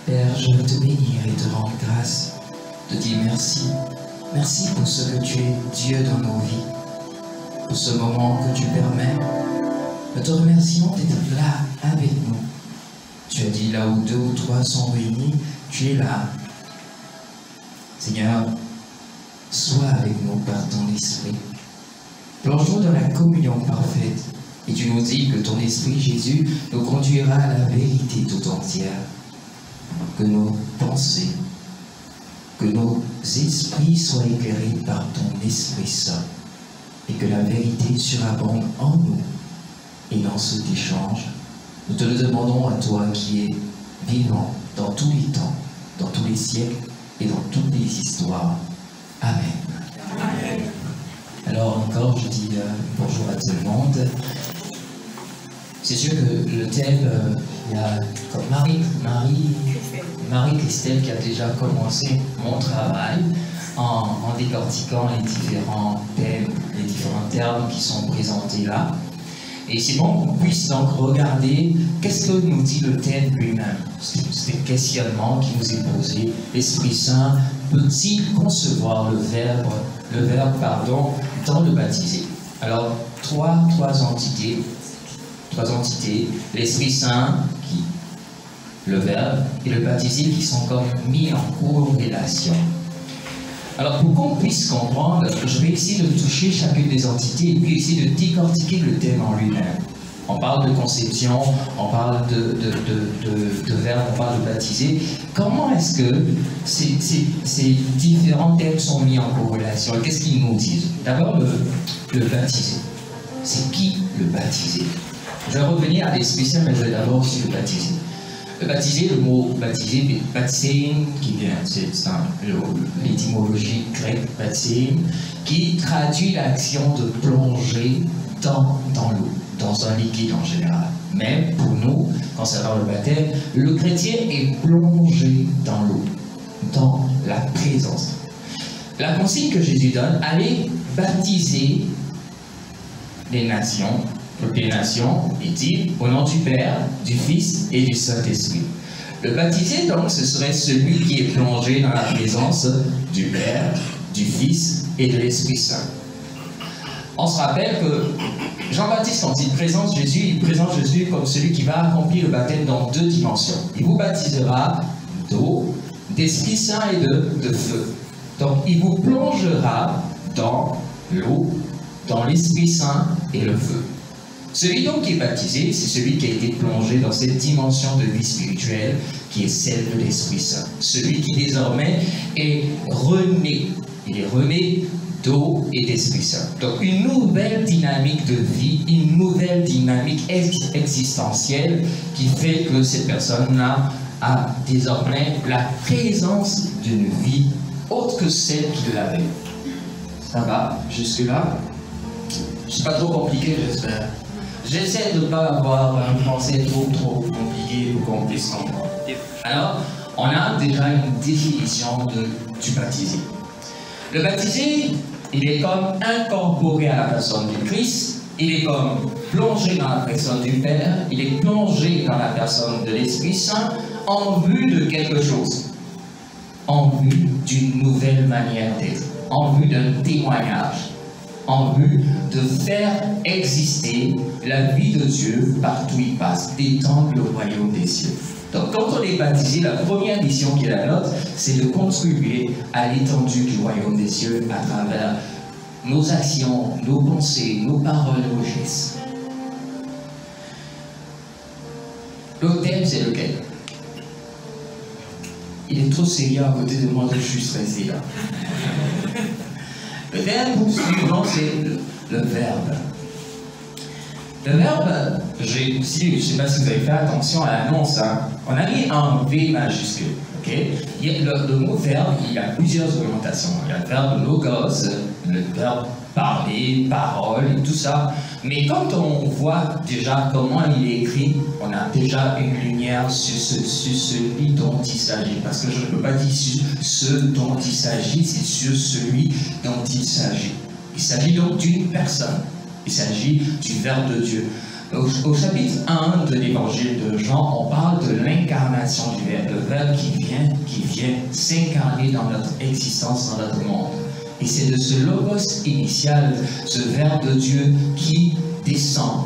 Père, je veux te bénir et te rendre grâce, te dire merci. Merci pour ce que tu es Dieu dans nos vies, pour ce moment que tu permets. Nous te remercions d'être là avec nous. Tu as dit là où 2 ou 3 sont réunis, tu es là. Seigneur, sois avec nous par ton esprit. Plonge-nous dans la communion parfaite. Et tu nous dis que ton esprit, Jésus, nous conduira à la vérité tout entière. Que nos pensées, que nos esprits soient éclairés par ton Esprit Saint. Et que la vérité surabonde en nous et dans ceux qui changent. Nous te le demandons à toi qui es vivant dans tous les temps, dans tous les siècles et dans toutes les histoires. Amen. Amen. Alors encore, je dis bonjour à tout le monde. C'est sûr que le thème, il y a comme Marie-Christelle qui a déjà commencé mon travail en décortiquant les différents thèmes, les différents termes qui sont présentés là. Et c'est bon qu'on puisse donc regarder qu'est-ce que nous dit le thème lui-même. C'est un questionnement qui nous est posé. L'Esprit Saint peut-il concevoir le verbe dans le baptisé? Alors, trois entités, l'Esprit Saint, le verbe, et le baptisé qui sont comme mis en corrélation. Alors, pour qu'on puisse comprendre, je vais essayer de toucher chacune des entités et puis essayer de décortiquer le thème en lui-même. On parle de conception, on parle de verbe, on parle de baptisé. Comment est-ce que ces différents thèmes sont mis en corrélation? Qu'est-ce qu'ils nous disent? D'abord, le baptisé. C'est qui le baptisé? Je vais revenir à l'Esprit Saint, mais je vais d'abord sur le baptisé. Le baptisé, le mot baptisé, baptême, qui vient, c'est l'étymologie grecque baptême, qui traduit l'action de plonger dans l'eau, dans un liquide en général. Mais pour nous, concernant le baptême, le chrétien est plongé dans l'eau, dans la présence. La consigne que Jésus donne, allez baptiser les nations, toutes les nations, dit au nom du Père, du Fils et du Saint-Esprit. Le baptisé, donc, ce serait celui qui est plongé dans la présence du Père, du Fils et de l'Esprit Saint. On se rappelle que Jean-Baptiste, quand il présente Jésus comme celui qui va accomplir le baptême dans 2 dimensions. Il vous baptisera d'eau, d'Esprit Saint et de feu. Donc, il vous plongera dans l'eau, dans l'Esprit Saint et le feu. Celui donc qui est baptisé, c'est celui qui a été plongé dans cette dimension de vie spirituelle qui est celle de l'Esprit Saint. Celui qui désormais est rené. Il est rené d'eau et d'Esprit Saint. Donc une nouvelle dynamique de vie, une nouvelle dynamique existentielle qui fait que cette personne-là a désormais la présence d'une vie autre que celle qu'il avait. Ça va jusque-là? C'est pas trop compliqué, j'espère. J'essaie de ne pas avoir une pensée trop compliquée pour qu'on puisse comprendre. Alors, on a déjà une définition du baptisé. Le baptisé, il est comme incorporé à la personne du Christ, il est comme plongé dans la personne du Père, il est plongé dans la personne de l'Esprit Saint en vue de quelque chose, en vue d'une nouvelle manière d'être, en vue d'un témoignage, en vue de faire exister la vie de Dieu partout où il passe, d'étendre le royaume des cieux. Donc, quand on est baptisé, la première mission qui est la nôtre, c'est de contribuer à l'étendue du royaume des cieux à travers nos actions, nos pensées, nos paroles, nos gestes. L'autre thème, c'est lequel? Il est trop sérieux à côté de moi, je suis stressé là. Le verbe suivant, c'est le verbe. Le verbe, je ne sais pas si vous avez fait attention à l'annonce, hein, on a mis un V majuscule. Okay? Le mot verbe, il y a plusieurs orientations. Il y a le verbe logos, le verbe parler, parole et tout ça. Mais quand on voit déjà comment il est écrit, on a déjà une lumière sur celui dont il s'agit. Parce que je ne peux pas dire sur ce dont il s'agit, c'est sur celui dont il s'agit. Il s'agit donc d'une personne. Il s'agit du Verbe de Dieu. Au chapitre 1 de l'évangile de Jean, on parle de l'incarnation du Verbe, le Verbe qui vient s'incarner dans notre existence, dans notre monde. Et c'est de ce logos initial, ce Verbe de Dieu qui descend,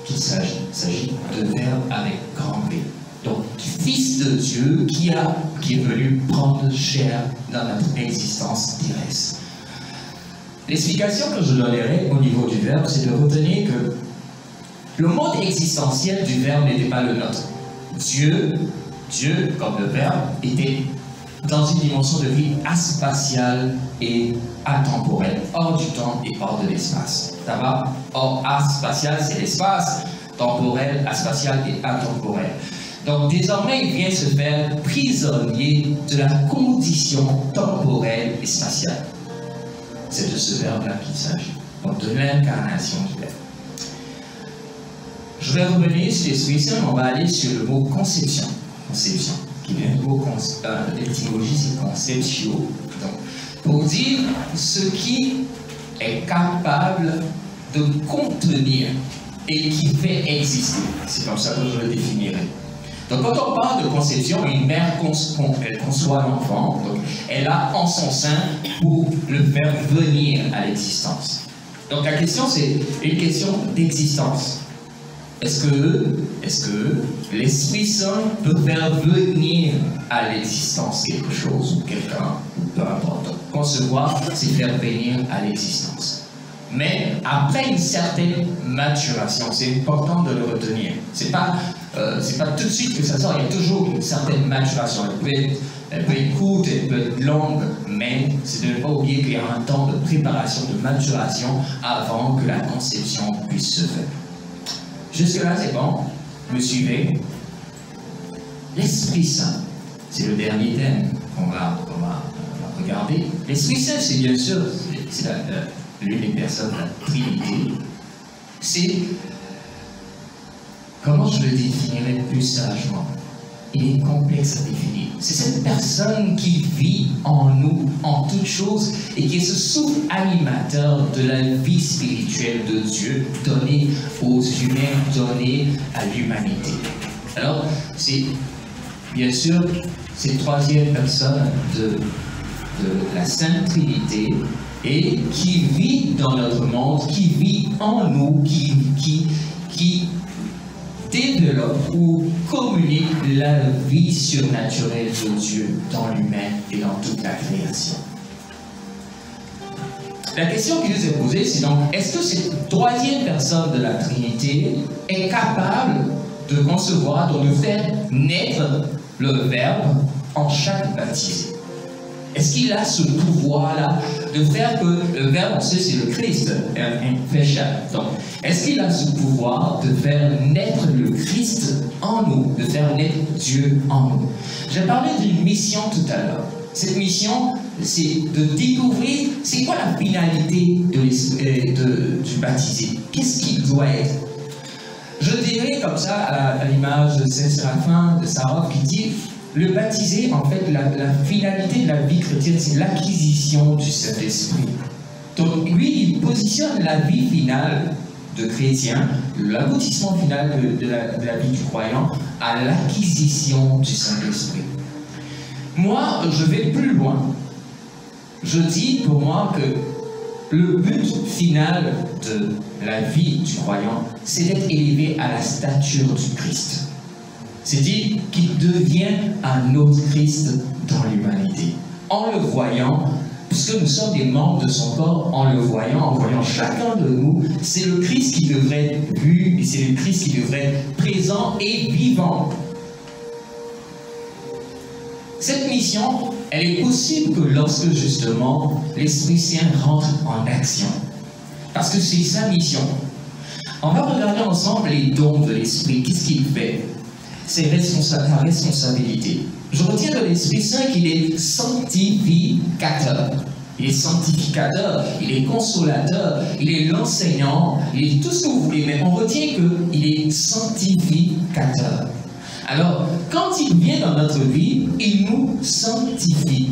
qu'il s'agit de Verbe avec grand V. Donc, du Fils de Dieu qui est venu prendre chair dans notre existence terrestre. L'explication que je donnerai au niveau du Verbe, c'est de retenir que le mode existentiel du Verbe n'était pas le nôtre. Dieu, comme le Verbe, était dans une dimension de vie aspatiale et atemporelle, hors du temps et hors de l'espace. Ça va? Or, aspatial, c'est l'espace, temporel, aspatial et atemporel. Donc, désormais, il vient se faire prisonnier de la condition temporelle et spatiale. C'est de ce Verbe-là qu'il s'agit. Donc, de l'incarnation du Verbe. Je vais revenir sur l'Esprit Saint, on va aller sur le mot conception. Conception, qui vient du mot l'étymologie, c'est conceptio. Donc, pour dire ce qui est capable de contenir et qui fait exister. C'est comme ça que je le définirai. Donc, quand on parle de conception, une mère elle conçoit l'enfant, donc elle a en son sein pour le faire venir à l'existence. Donc, la question, c'est une question d'existence. Est-ce que l'Esprit Saint peut faire venir à l'existence quelque chose ou quelqu'un, ou peu importe. Donc, concevoir, c'est faire venir à l'existence. Mais après une certaine maturation, c'est important de le retenir. C'est pas tout de suite que ça sort, il y a toujours une certaine maturation. Elle peut être courte, elle peut être longue, mais c'est de ne pas oublier qu'il y a un temps de préparation, de maturation avant que la conception puisse se faire. Jusque-là, c'est bon. Me suivez. L'Esprit Saint, c'est le dernier thème qu'on va regarder. L'Esprit Saint, c'est bien sûr, c'est l'une des personnes de la Trinité. C'est, comment je le définirais plus sagement? Il est complexe à définir. C'est cette personne qui vit en nous, en toutes choses, et qui est ce souffle animateur de la vie spirituelle de Dieu, donnée aux humains, donnée à l'humanité. Alors, c'est bien sûr cette troisième personne de la Sainte Trinité, et qui vit dans notre monde, qui vit en nous, qui développe ou communique la vie surnaturelle de Dieu dans l'humain et dans toute la création. La question qui nous est posée, c'est donc, est-ce que cette troisième personne de la Trinité est capable de concevoir, de faire naître le Verbe en chaque baptisé? Est-ce qu'il a ce pouvoir-là de faire que le Verbe, on sait, c'est le Christ, fait chair. Donc, est-ce qu'il a ce pouvoir de faire naître le Christ en nous, de faire naître Dieu en nous? J'ai parlé d'une mission tout à l'heure. Cette mission, c'est de découvrir c'est quoi la finalité du baptisé. Qu'est-ce qu'il doit être? Je dirais comme ça, à l'image de Saint-Séraphin de Sarov, qui dit le baptisé, en fait, la finalité de la vie chrétienne, c'est l'acquisition du Saint-Esprit. Donc, lui, il positionne la vie finale de chrétien, l'aboutissement final de la vie du croyant, à l'acquisition du Saint-Esprit. Moi, je vais plus loin. Je dis pour moi que le but final de la vie du croyant, c'est d'être élevé à la stature du Christ. C'est-à-dire qu'il devient un autre Christ dans l'humanité. En le voyant, puisque nous sommes des membres de son corps, en voyant chacun de nous, c'est le Christ qui devrait être vu, et c'est le Christ qui devrait être présent et vivant. Cette mission, elle est possible que lorsque justement l'Esprit Saint rentre en action. Parce que c'est sa mission. On va regarder ensemble les dons de l'Esprit. Qu'est-ce qu'il fait? C'est sa responsabilité. Je retiens de l'Esprit Saint qu'il est sanctificateur. Il est sanctificateur, il est consolateur, il est l'enseignant, il est tout ce que vous voulez, mais on retient qu'il est sanctificateur. Alors, quand il vient dans notre vie, il nous sanctifie.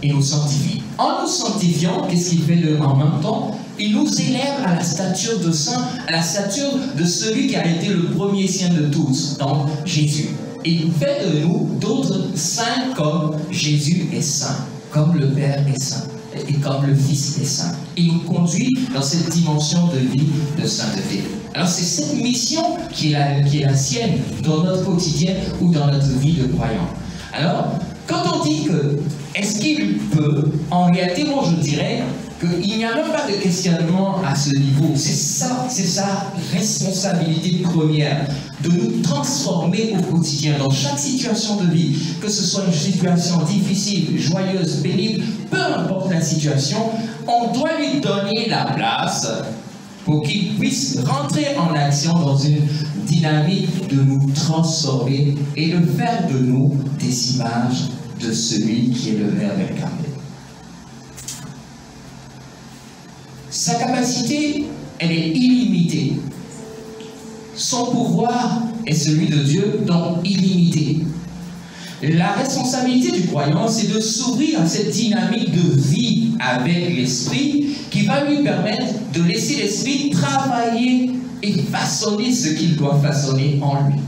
Il nous sanctifie. En nous sanctifiant, qu'est-ce qu'il fait en même temps? Il nous élève à la stature de saint, à la stature de celui qui a été le premier saint de tous, donc Jésus. Il fait de nous d'autres saints comme Jésus est saint, comme le Père est saint et comme le Fils est saint. Il nous conduit dans cette dimension de vie de sainteté. Alors c'est cette mission qui est la sienne dans notre quotidien ou dans notre vie de croyant. Alors, quand on dit que est-ce qu'il peut, en réalité, moi je dirais qu'il n'y a même pas de questionnement à ce niveau. C'est sa responsabilité première de nous transformer au quotidien, dans chaque situation de vie, que ce soit une situation difficile, joyeuse, pénible, peu importe la situation, on doit lui donner la place pour qu'il puisse rentrer en action dans une dynamique de nous transformer et de faire de nous des images de celui qui est le Verbe incarné. Sa capacité, elle est illimitée. Son pouvoir est celui de Dieu, donc illimité. La responsabilité du croyant, c'est de s'ouvrir à cette dynamique de vie avec l'Esprit qui va lui permettre de laisser l'Esprit travailler et façonner ce qu'il doit façonner en lui.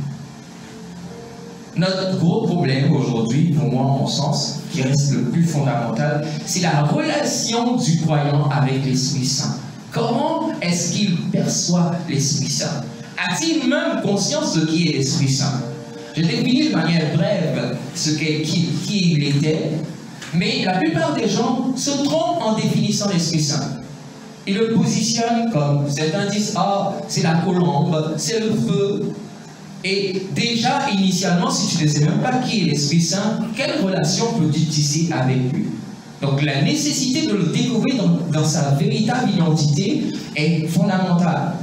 Notre gros problème aujourd'hui, pour moi, en mon sens, qui reste le plus fondamental, c'est la relation du croyant avec l'Esprit Saint. Comment est-ce qu'il perçoit l'Esprit Saint? A-t-il même conscience de qui est l'Esprit Saint? J'ai défini de manière brève qui il était, mais la plupart des gens se trompent en définissant l'Esprit Saint. Ils le positionnent comme, certains disent, ah, c'est la colombe, c'est le feu. Et déjà, initialement, si tu ne sais même pas qui est l'Esprit Saint, quelle relation peux-tu tisser avec lui? Donc la nécessité de le découvrir dans sa véritable identité est fondamentale.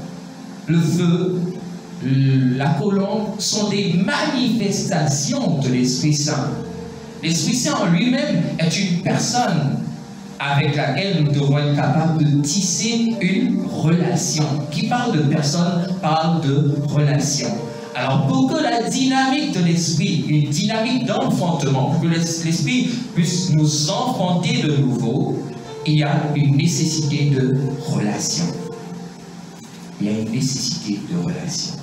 Le feu, la colombe sont des manifestations de l'Esprit Saint. L'Esprit Saint en lui-même est une personne avec laquelle nous devons être capables de tisser une relation. Qui parle de personne parle de relation. Alors pour que la dynamique de l'esprit, une dynamique d'enfantement, pour que l'esprit puisse nous enfanter de nouveau, il y a une nécessité de relation. Il y a une nécessité de relation.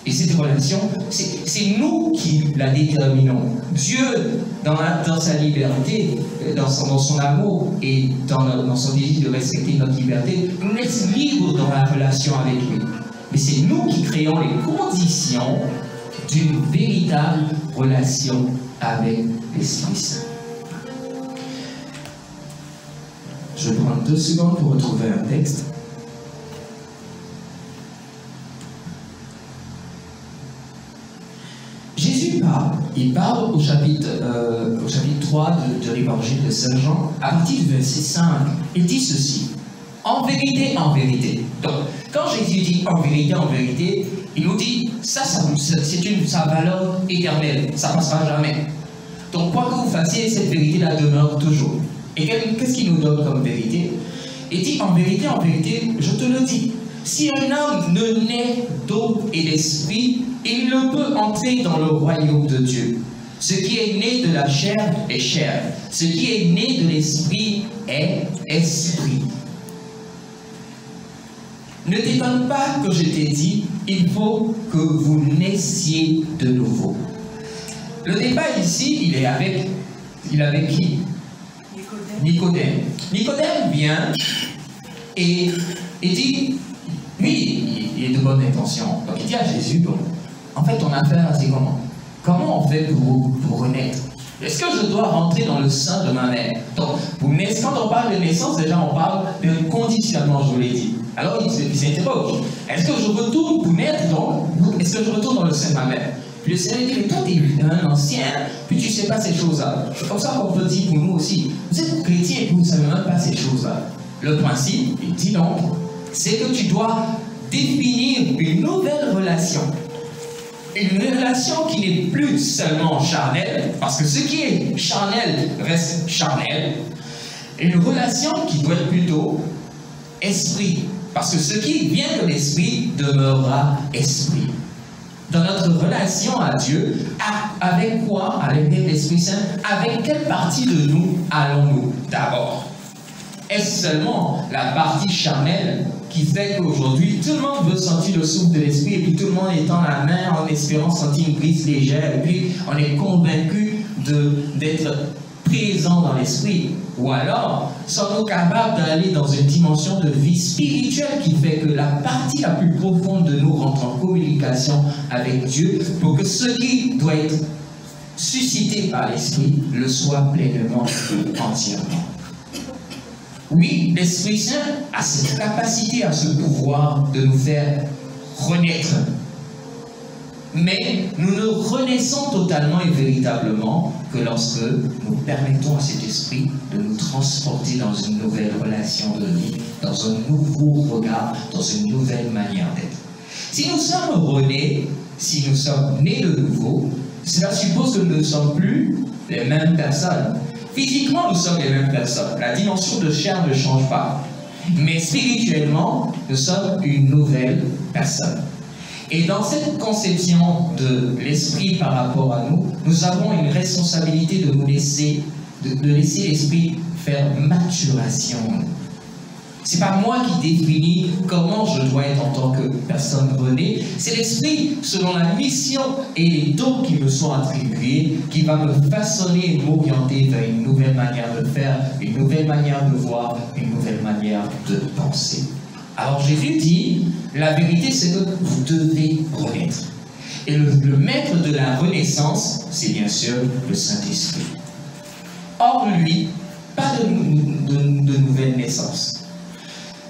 Et cette relation, c'est nous qui la déterminons. Dieu, dans sa liberté, dans son amour et dans son désir de respecter notre liberté, nous laisse libres dans la relation avec lui. Mais c'est nous qui créons les conditions d'une véritable relation avec l'Esprit Saint. Je vais prendre 2 secondes pour retrouver un texte. Jésus parle. Il parle au chapitre 3 de l'évangile de Saint Jean, à partir du verset 5. Il dit ceci. En vérité, en vérité. Donc, quand Jésus dit en vérité, il nous dit, ça c'est sa valeur éternelle, ça ne passera jamais. Donc, quoi que vous fassiez, cette vérité-là demeure toujours. Et qu'est-ce qu'il nous donne comme vérité? Il dit, en vérité, je te le dis, si un homme ne naît d'eau et d'esprit, il ne peut entrer dans le royaume de Dieu. Ce qui est né de la chair est chair. Ce qui est né de l'esprit est esprit. Ne t'étonne pas que je t'ai dit, il faut que vous naissiez de nouveau. Le débat ici, il est avec qui? Nicodème. Nicodème vient et dit, lui, il est de bonne intention. Donc il dit à Jésus, bon, en fait, ton affaire, c'est comment? Comment on fait pour renaître? Est-ce que je dois rentrer dans le sein de ma mère? Donc, quand on parle de naissance, déjà on parle d'un conditionnement, je vous l'ai dit. Alors il s'interroge. Est-ce que je retourne pour naître donc? Est-ce que je retourne dans le sein de ma mère? Puis le Seigneur dit, mais toi tu es un ancien, puis tu ne sais pas ces choses-là. C'est comme ça qu'on peut dire pour nous aussi. Vous êtes chrétien et vous ne savez même pas ces choses-là. Le principe, il dit donc, c'est que tu dois définir une nouvelle relation. Une relation qui n'est plus seulement charnelle, parce que ce qui est charnel reste charnel. Une relation qui doit être plutôt esprit, parce que ce qui vient de l'esprit demeurera esprit. Dans notre relation à Dieu, avec quoi? Avec l'Esprit Saint, avec quelle partie de nous allons-nous d'abord? Est-ce seulement la partie charnelle qui fait qu'aujourd'hui, tout le monde veut sentir le souffle de l'esprit et puis tout le monde étend la main en espérant sentir une brise légère et puis on est convaincu d'être présent dans l'esprit? Ou alors, sommes-nous capables d'aller dans une dimension de vie spirituelle qui fait que la partie la plus profonde de nous rentre en communication avec Dieu pour que ce qui doit être suscité par l'esprit le soit pleinement et entièrement? Oui, l'Esprit Saint a cette capacité, a ce pouvoir de nous faire renaître. Mais nous ne renaissons totalement et véritablement que lorsque nous permettons à cet esprit de nous transporter dans une nouvelle relation de vie, dans un nouveau regard, dans une nouvelle manière d'être. Si nous sommes renés, si nous sommes nés de nouveau, cela suppose que nous ne sommes plus les mêmes personnes. Physiquement, nous sommes les mêmes personnes. La dimension de chair ne change pas. Mais spirituellement, nous sommes une nouvelle personne. Et dans cette conception de l'esprit par rapport à nous, nous avons une responsabilité de nous laisser, de laisser l'esprit faire maturation. Ce n'est pas moi qui définis comment je dois être en tant que personne renée. C'est l'esprit, selon la mission et les dons qui me sont attribués, qui va me façonner et m'orienter vers une nouvelle manière de faire, une nouvelle manière de voir, une nouvelle manière de penser. Alors Jésus dit, la vérité c'est que vous devez renaître. Et le maître de la renaissance, c'est bien sûr le Saint-Esprit. Hors lui, pas de nouvelle naissance.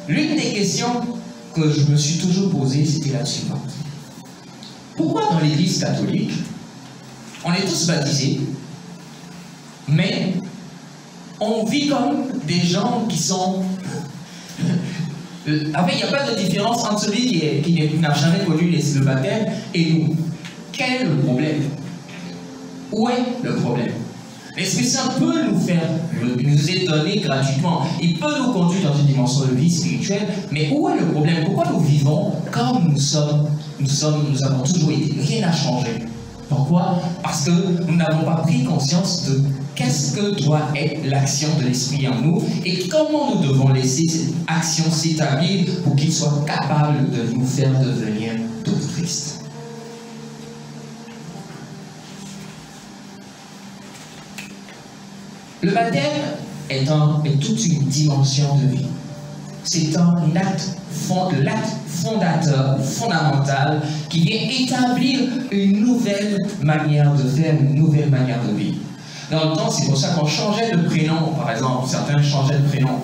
L'une des questions que je me suis toujours posée, c'était la suivante. Pourquoi dans l'Église catholique, on est tous baptisés, mais on vit comme des gens qui sont... En fait, il n'y a pas de différence entre celui qui n'a jamais connu le baptême et nous. Quel est le problème? Où est le problème? L'Esprit Saint peut nous est donné gratuitement. Il peut nous conduire dans une dimension de vie spirituelle, mais où est le problème? Pourquoi nous vivons comme nous avons toujours été? Rien n'a changé. Pourquoi? Parce que nous n'avons pas pris conscience de qu'est-ce que doit être l'action de l'Esprit en nous et comment nous devons laisser cette action s'établir pour qu'il soit capable de nous faire devenir d'autres Christ. Le baptême est toute une dimension de vie. C'est un acte fondateur, fondamental, qui vient établir une nouvelle manière de faire, une nouvelle manière de vivre. Dans le temps, c'est pour ça qu'on changeait de prénom, par exemple, certains changeaient de prénom,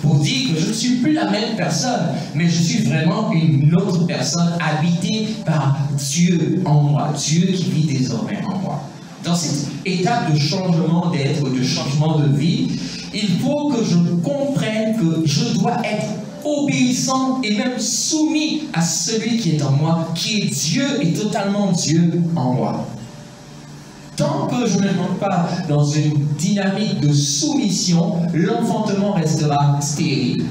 pour dire que je ne suis plus la même personne, mais je suis vraiment une autre personne habitée par Dieu en moi, Dieu qui vit désormais en moi. Dans cette étape de changement d'être, de changement de vie, il faut que je comprenne que je dois être obéissant et même soumis à celui qui est en moi, qui est Dieu et totalement Dieu en moi. Tant que je ne rentre pas dans une dynamique de soumission, l'enfantement restera stérile.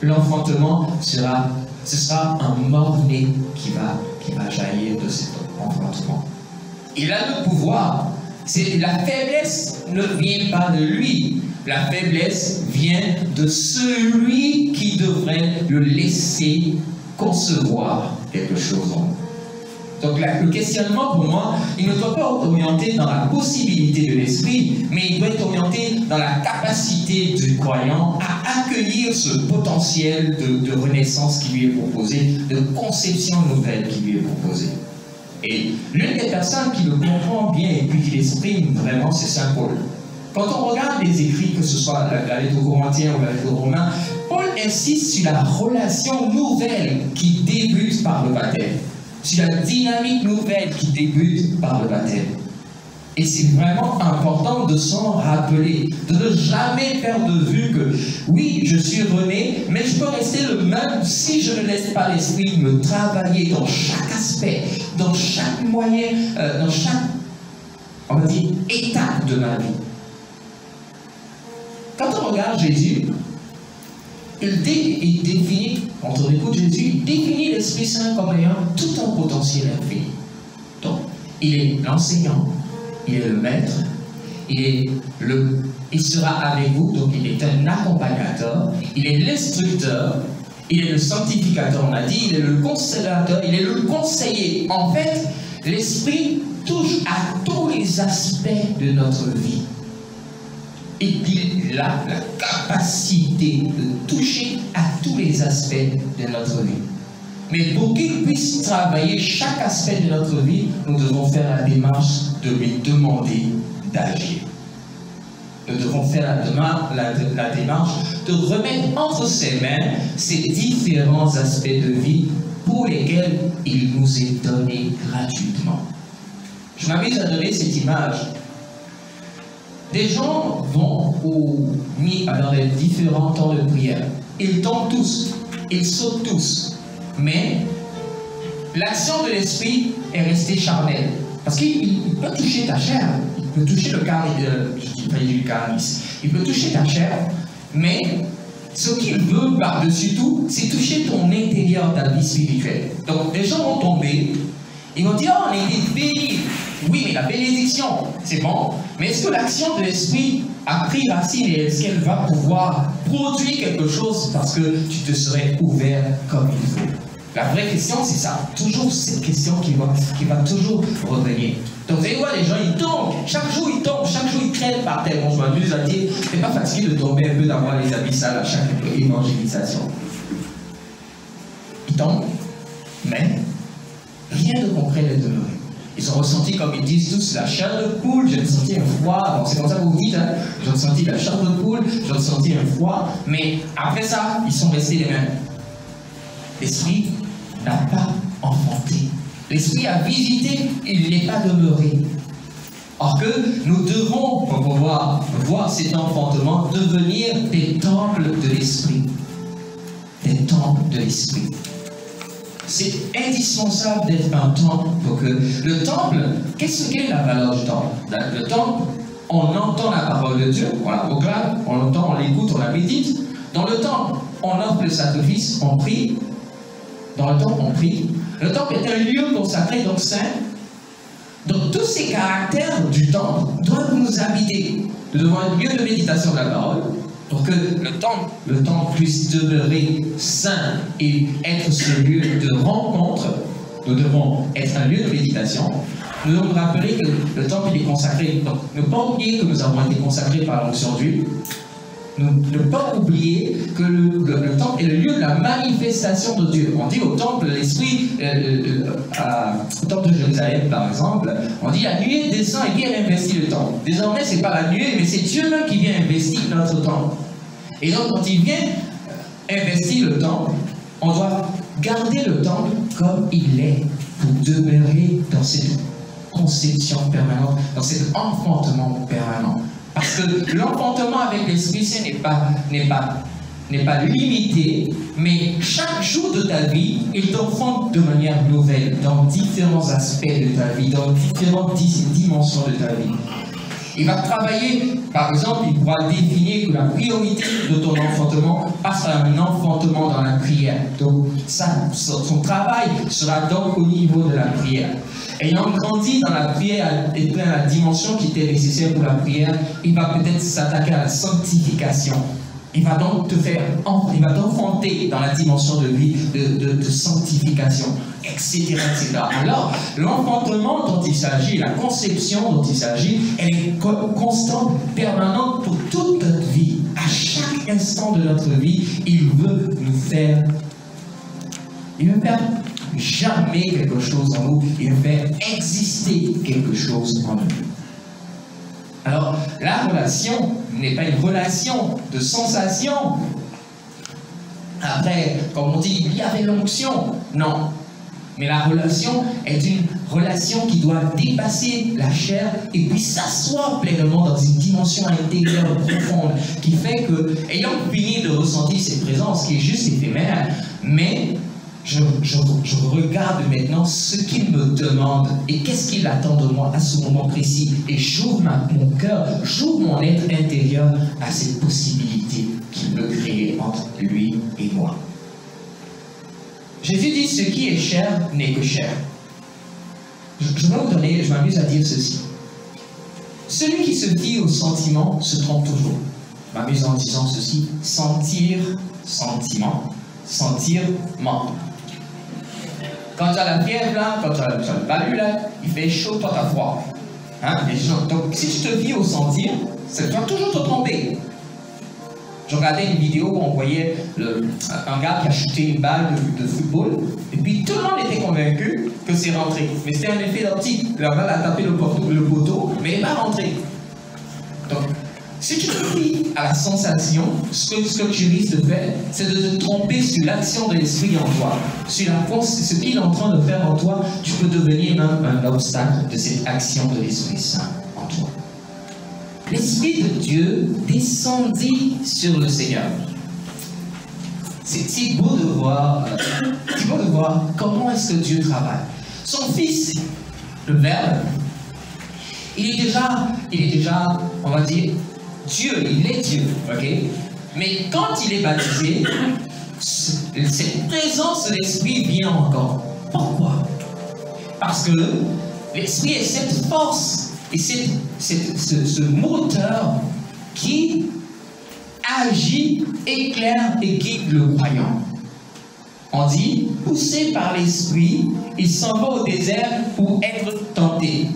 L'enfantement ce sera un mort-né qui va jaillir de cet enfantement. Il a le pouvoir. La faiblesse ne vient pas de lui. La faiblesse vient de celui qui devrait le laisser concevoir quelque chose en nous. Donc le questionnement pour moi, il ne doit pas être orienté dans la possibilité de l'esprit, mais il doit être orienté dans la capacité du croyant à accueillir ce potentiel de renaissance qui lui est proposé, de conception nouvelle qui lui est proposée. Et l'une des personnes qui le comprend bien et puis qui l'exprime vraiment, c'est Saint Paul. Quand on regarde les écrits, que ce soit la lettre aux Corinthiens ou la lettre aux Romains, Paul insiste sur la relation nouvelle qui débute par le baptême, sur la dynamique nouvelle qui débute par le baptême. Et c'est vraiment important de s'en rappeler, de ne jamais perdre de vue que, oui, je suis rené, mais je peux rester le même si je ne laisse pas l'esprit me travailler dans chaque aspect, dans chaque moyen, dans chaque, on va dire, étape de ma vie. Quand on regarde Jésus, il définit, quand on écoute Jésus, il définit l'Esprit Saint comme ayant tout un potentiel infini. Donc, il est l'enseignant, il est le maître, il sera avec vous, donc il est un accompagnateur, il est l'instructeur, il est le sanctificateur, on a dit, il est le consolateur, il est le conseiller. En fait, l'Esprit touche à tous les aspects de notre vie. Et il a la capacité de toucher à tous les aspects de notre vie. Mais pour qu'il puisse travailler chaque aspect de notre vie, nous devons faire la démarche de lui demander d'agir. Nous devons faire la démarche de remettre entre ses mains ces différents aspects de vie pour lesquels il nous est donné gratuitement. Je m'amuse à donner cette image. Des gens vont dans les différents temps de prière. Ils tombent tous, ils sautent tous. Mais l'action de l'esprit est restée charnelle. Parce qu'il peut toucher ta chair, il peut toucher le carnis, il peut toucher ta chair, mais ce qu'il veut par-dessus tout, c'est toucher ton intérieur, ta vie spirituelle. Donc les gens vont tomber, ils vont dire, oh, on a été bénis. Oui, mais la bénédiction, c'est bon, mais est-ce que l'action de l'esprit a pris racine et est-ce qu'elle va pouvoir produire quelque chose parce que tu te serais ouvert comme il faut? La vraie question, c'est ça. Toujours cette question qui va toujours revenir. Donc, vous allez voir, les gens, ils tombent. Chaque jour, ils traînent par terre. Bon, je m'amuse à dire, c'est pas fatigué de tomber un peu, d'avoir les habits sales à chaque évangélisation. Ils tombent, mais rien de concret n'est demeuré. Ils ont ressenti, comme ils disent tous, la chair de poule, j'ai ressenti un froid. Bon, c'est comme ça que vous dites, hein. J'ai ressenti la chair de poule, j'ai ressenti un froid. Mais après ça, ils sont restés les mêmes. L'esprit n'a pas enfanté. L'esprit a visité, il n'est pas demeuré. Or que nous devons, pour pouvoir voir cet enfantement, devenir des temples de l'esprit. Des temples de l'esprit. C'est indispensable d'être un temple pour que... Le temple, qu'est-ce qu'est la valeur du temple? Le temple, on entend la parole de Dieu, on la proclame, on l'entend, on l'écoute, on la médite. Dans le temple, on offre le sacrifice, on prie. Dans le temple, on prie. Le temple est un lieu consacré, donc saint. Donc tous ces caractères du temple doivent nous habiter. Nous devons être lieu de méditation de la parole, pour que le temple puisse demeurer saint et être ce lieu de rencontre. Nous devons être un lieu de méditation. Nous devons nous rappeler que le temple est consacré. Donc, ne pas oublier que nous avons été consacrés par l'onction d'huile. Ne pas oublier que le temple est le lieu de la manifestation de Dieu. On dit au temple, l'esprit, au temple de Jérusalem par exemple, on dit la nuée descend et vient investir le temple. Désormais, ce n'est pas la nuée, mais c'est Dieu même qui vient investir notre temple. Et donc, quand il vient investir le temple, on doit garder le temple comme il est pour demeurer dans cette conception permanente, dans cet enfantement permanent. Parce que l'enfantement avec l'Esprit Saint n'est pas limité, mais chaque jour de ta vie, il t'enfante de manière nouvelle, dans différents aspects de ta vie, dans différentes dimensions de ta vie. Il va travailler, par exemple, il pourra définir que la priorité de ton enfantement passe par un enfantement dans la prière. Donc, son travail sera donc au niveau de la prière. Ayant grandi dans la prière et dans la dimension qui était nécessaire pour la prière, il va peut-être s'attaquer à la sanctification. Il va donc il va t'enfanter dans la dimension de vie, de sanctification, etc., etc. Alors, l'enfantement dont il s'agit, la conception dont il s'agit, elle est constante, permanente pour toute notre vie. À chaque instant de notre vie, il veut nous faire jamais quelque chose en nous, il veut faire exister quelque chose en nous. Alors, la relation n'est pas une relation de sensation. Après, comme on dit, il y avait l'onction. Non. Mais la relation est une relation qui doit dépasser la chair et puis s'asseoir pleinement dans une dimension intérieure profonde qui fait que, ayant fini de ressentir cette présence qui est juste éphémère, mais je regarde maintenant ce qu'il me demande et qu'est-ce qu'il attend de moi à ce moment précis. Et j'ouvre mon cœur, j'ouvre mon être intérieur à cette possibilité qu'il veut créer entre lui et moi. Jésus dit, ce qui est chair n'est que chair. Je vais vous donner, je m'amuse à dire ceci. Celui qui se fie aux sentiments se trompe toujours. Je m'amuse en disant ceci, sentir, sentiment, sentirement. Quand tu as la fièvre, là, quand tu as le palu, là, il fait chaud, toi, tu as froid. Hein? Donc, si tu te fies au sentir, tu vas toujours te tromper. Je regardais une vidéo où on voyait un gars qui a chuté une balle de football, et puis tout le monde était convaincu que c'est rentré. Mais c'était un effet d'optique. La balle a tapé le poteau, mais elle n'est pas rentrée. Donc, si tu te fies à la sensation, ce que tu risques de faire, c'est de te tromper sur l'action de l'esprit en toi. Sur ce qu'il est en train de faire en toi, tu peux devenir même un obstacle de cette action de l'Esprit Saint en toi. L'Esprit de Dieu descendit sur le Seigneur. C'est beau de voir comment est-ce que Dieu travaille. Son Fils, le Verbe, il est déjà, on va dire, Dieu, il est Dieu, ok? Mais quand il est baptisé, cette présence de l'Esprit vient encore. Pourquoi? Parce que l'Esprit est cette force et ce moteur qui agit, éclaire et guide le croyant. On dit, poussé par l'Esprit, il s'en va au désert pour être tenté.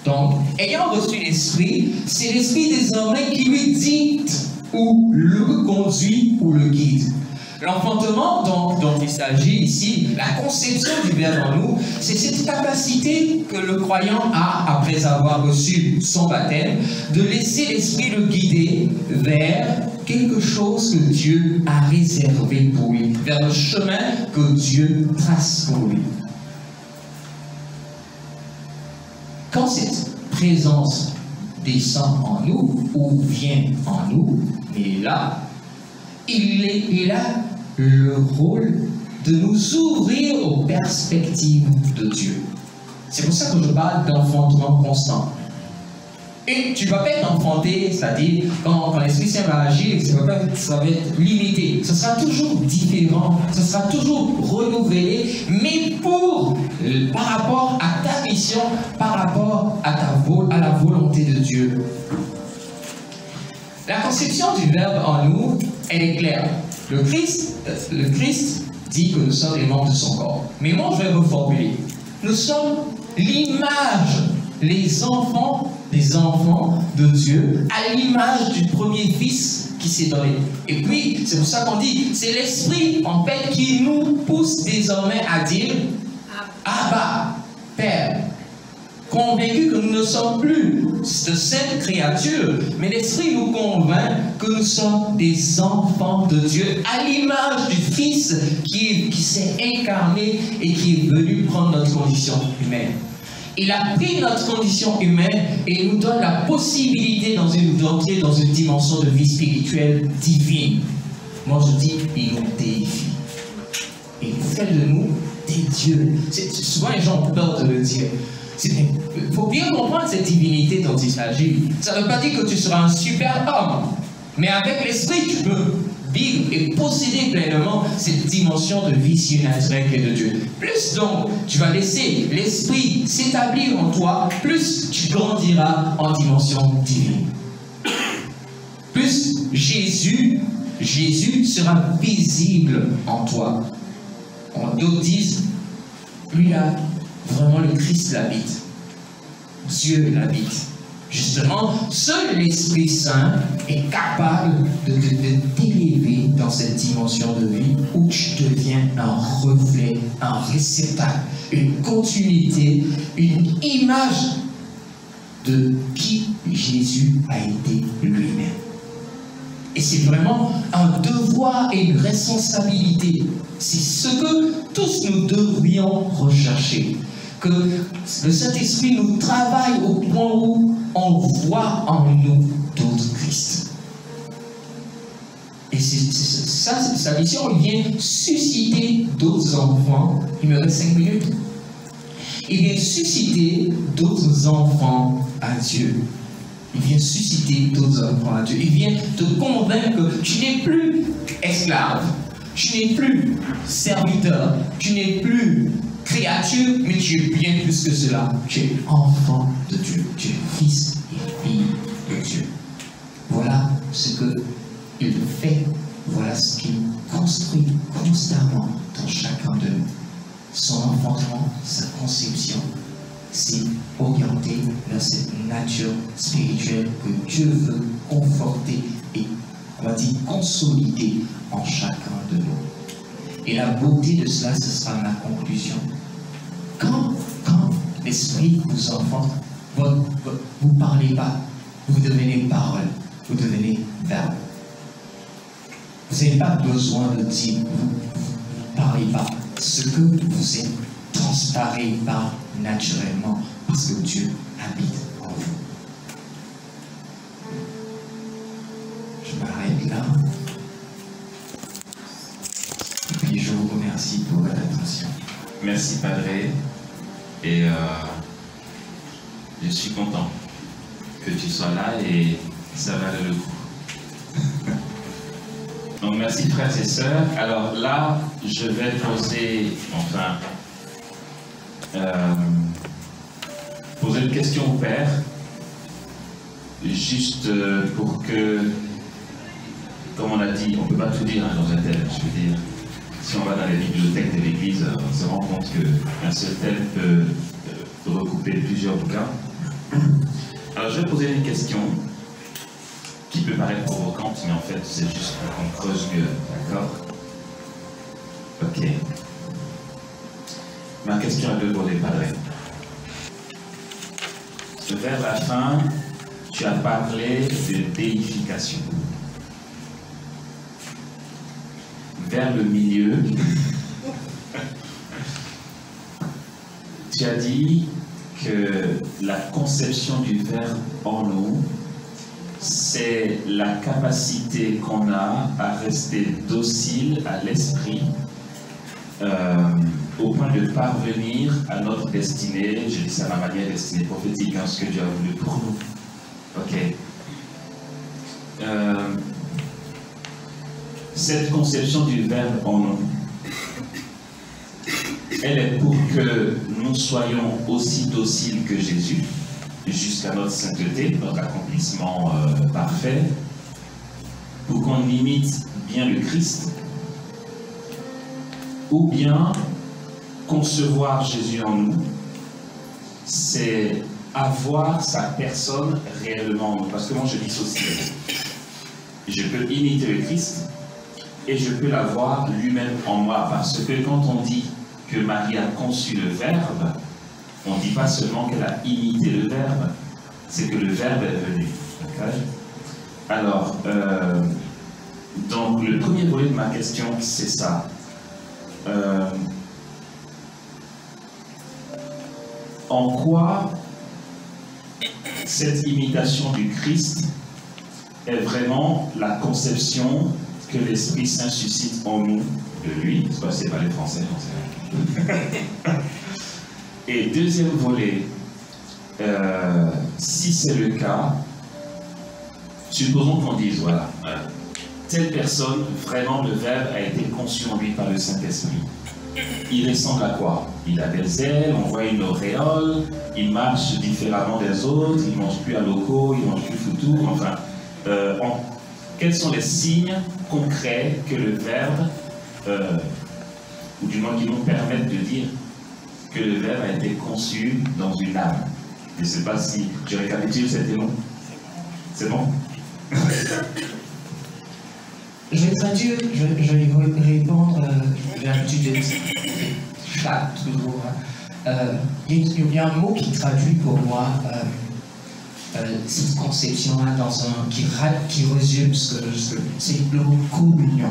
Donc, ayant reçu l'Esprit, c'est l'Esprit désormais qui lui dicte ou le conduit ou le guide. L'enfantement dont il s'agit ici, la conception du Verbe en nous, c'est cette capacité que le croyant a, après avoir reçu son baptême, de laisser l'Esprit le guider vers quelque chose que Dieu a réservé pour lui, vers le chemin que Dieu trace pour lui. Quand cette présence descend en nous, ou vient en nous, il est là, il a le rôle de nous ouvrir aux perspectives de Dieu. C'est pour ça que je parle d'enfantement constant. Et tu ne vas pas être enfanté, c'est-à-dire quand l'Esprit Saint va agir, ça va être limité. Ce sera toujours différent, ce sera toujours renouvelé, mais par rapport à ta mission, par rapport à la volonté de Dieu. La conception du Verbe en nous, elle est claire. Le Christ dit que nous sommes les membres de son corps. Mais moi, je vais reformuler. Nous sommes l'image, les enfants de Dieu, à l'image du premier Fils qui s'est donné. Et puis, c'est pour ça qu'on dit, c'est l'Esprit, en fait, qui nous pousse désormais à dire « Abba, Père ». Convaincus que nous ne sommes plus de saintes créatures, mais l'Esprit nous convainc que nous sommes des enfants de Dieu, à l'image du Fils qui s'est incarné et qui est venu prendre notre condition humaine. Il a pris notre condition humaine et nous donne la possibilité d'entrer dans une dimension de vie spirituelle divine. Moi je dis, il nous déifie. Il fait de nous des dieux. Souvent les gens ont peur de le dire. Il faut bien comprendre cette divinité dont il s'agit. Ça ne veut pas dire que tu seras un super homme. Mais avec l'Esprit, tu peux vivre et posséder pleinement cette dimension de vie surnaturelle qu'est de Dieu. Plus donc, tu vas laisser l'Esprit s'établir en toi, plus tu grandiras en dimension divine. Plus Jésus sera visible en toi. D'autres disent, lui là, vraiment le Christ l'habite. Dieu l'habite. Justement, seul l'Esprit Saint est capable de t'élever dans cette dimension de vie où tu deviens un reflet, un réceptacle, une continuité, une image de qui Jésus a été lui-même. Et c'est vraiment un devoir et une responsabilité. C'est ce que tous nous devrions rechercher. Que le Saint-Esprit nous travaille au point où on voit en nous d'autres Christ. Et sa mission, il vient susciter d'autres enfants. Il me reste 5 minutes. Il vient susciter d'autres enfants à Dieu. Il vient susciter d'autres enfants à Dieu. Il vient te convaincre que tu n'es plus esclave. Tu n'es plus serviteur. Tu n'es plus créature, mais tu es bien plus que cela. Tu es enfant de Dieu. Tu es fils ce qu'il fait, voilà ce qu'il construit constamment dans chacun de nous. Son enfantement, sa conception, c'est orienté vers cette nature spirituelle que Dieu veut conforter et, on va dire, consolider en chacun de nous. Et la beauté de cela, ce sera ma conclusion. Quand l'Esprit vous enfante, vous ne parlez pas, vous devenez parole, vous devenez verbe. Vous n'avez pas besoin de dire, vous ne parlez pas. Ce que vous êtes transparaît par naturellement, parce que Dieu habite en vous. Je m'arrête là. Et puis je vous remercie pour votre attention. Merci Padre. Et je suis content que tu sois là et ça valait le coup. Donc merci frères et sœurs. Alors là, je vais poser, poser une question au Père, juste pour que, comme on a dit, on ne peut pas tout dire dans un thème, je veux dire. Si on va dans les bibliothèques de l'Église, on se rend compte qu'un seul thème peut recouper plusieurs bouquins. Alors je vais poser une question qui peut paraître provocante, mais en fait c'est juste pour qu'on creuse mieux, d'accord? Ok. Ma question est de volets, Padre. Vers la fin, tu as parlé de déification. Vers le milieu, tu as dit que la conception du Verbe en nous, c'est la capacité qu'on a à rester docile à l'esprit au point de parvenir à notre destinée. Je dis ça à ma manière, destinée prophétique, hein, ce que Dieu a voulu pour nous. Ok. Cette conception du Verbe en nous, elle est pour que nous soyons aussi dociles que Jésus, jusqu'à notre sainteté, notre accomplissement parfait, pour qu'on imite bien le Christ, ou bien concevoir Jésus en nous, c'est avoir sa personne réellement en nous. Parce que moi je dissocie. Je peux imiter le Christ et je peux l'avoir lui-même en moi. Parce que quand on dit que Marie a conçu le Verbe, on ne dit pas seulement qu'elle a imité le Verbe, c'est que le Verbe est venu. Okay? Alors, donc le premier volet de ma question, c'est ça. En quoi cette imitation du Christ est vraiment la conception que l'Esprit Saint suscite en nous de lui? C'est pas les Français, j'en sais rien. Et deuxième volet, si c'est le cas, supposons qu'on dise, voilà, telle personne, vraiment le Verbe a été conçu en lui par le Saint-Esprit. Il ressemble à quoi? Il a des ailes, on voit une auréole, il marche différemment des autres, il ne mange plus à loco, il ne mange plus foutou, enfin, quels sont les signes concrets que le Verbe, ou du moins qui nous permettent de dire que le Verbe a été conçu dans une âme? Je ne sais pas si je récapitule, c'était long. C'est bon? Je vais traduire, je vais répondre, j'ai l'habitude de chat toujours. Il y a un mot qui traduit pour moi cette conception-là qui résume ce que c'est le mot communion.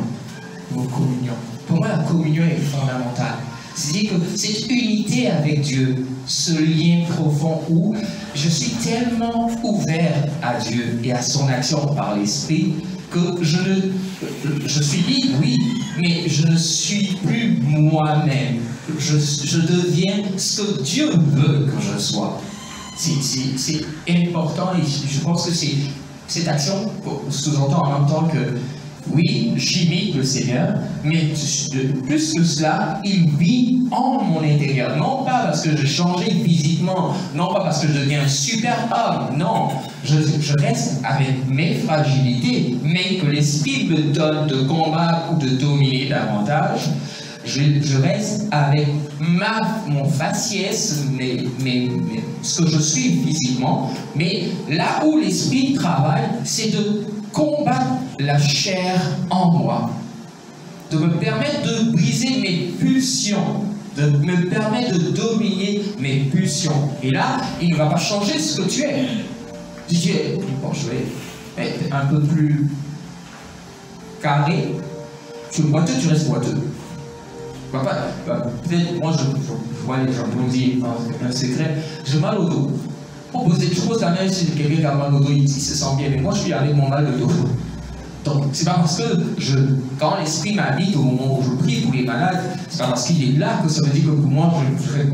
Pour moi, la communion est fondamentale. C'est-à-dire que cette unité avec Dieu, ce lien profond où je suis tellement ouvert à Dieu et à son action par l'Esprit que je suis libre, oui, mais je ne suis plus moi-même. Je deviens ce que Dieu veut que je sois. C'est important et je pense que cette action sous-entend en même temps que Oui, j'imite le Seigneur, mais plus que cela, il vit en mon intérieur. Non pas parce que je changeais physiquement, non pas parce que je deviens un super homme, non. Je reste avec mes fragilités, mais que l'Esprit me donne de combattre ou de dominer davantage. Je reste avec mon faciès, ce que je suis physiquement, mais là où l'Esprit travaille, c'est de combattre la chair en moi, de me permettre de briser mes pulsions, de me permettre de dominer mes pulsions. Et là, il ne va pas changer ce que tu es. Tu es, bon, je vais être un peu plus carré. Tu es boiteux, tu restes boiteux. Peut-être, moi, je vois les gens, je vous dis un secret, j'ai mal au dos. Je pose la main si quelqu'un qui a mal au dos, il se sent bien, mais moi, je suis avec mon mal de dos. Donc, c'est pas parce que quand l'Esprit m'habite au moment où je prie pour les malades, c'est pas parce qu'il est là que ça veut dire que pour moi,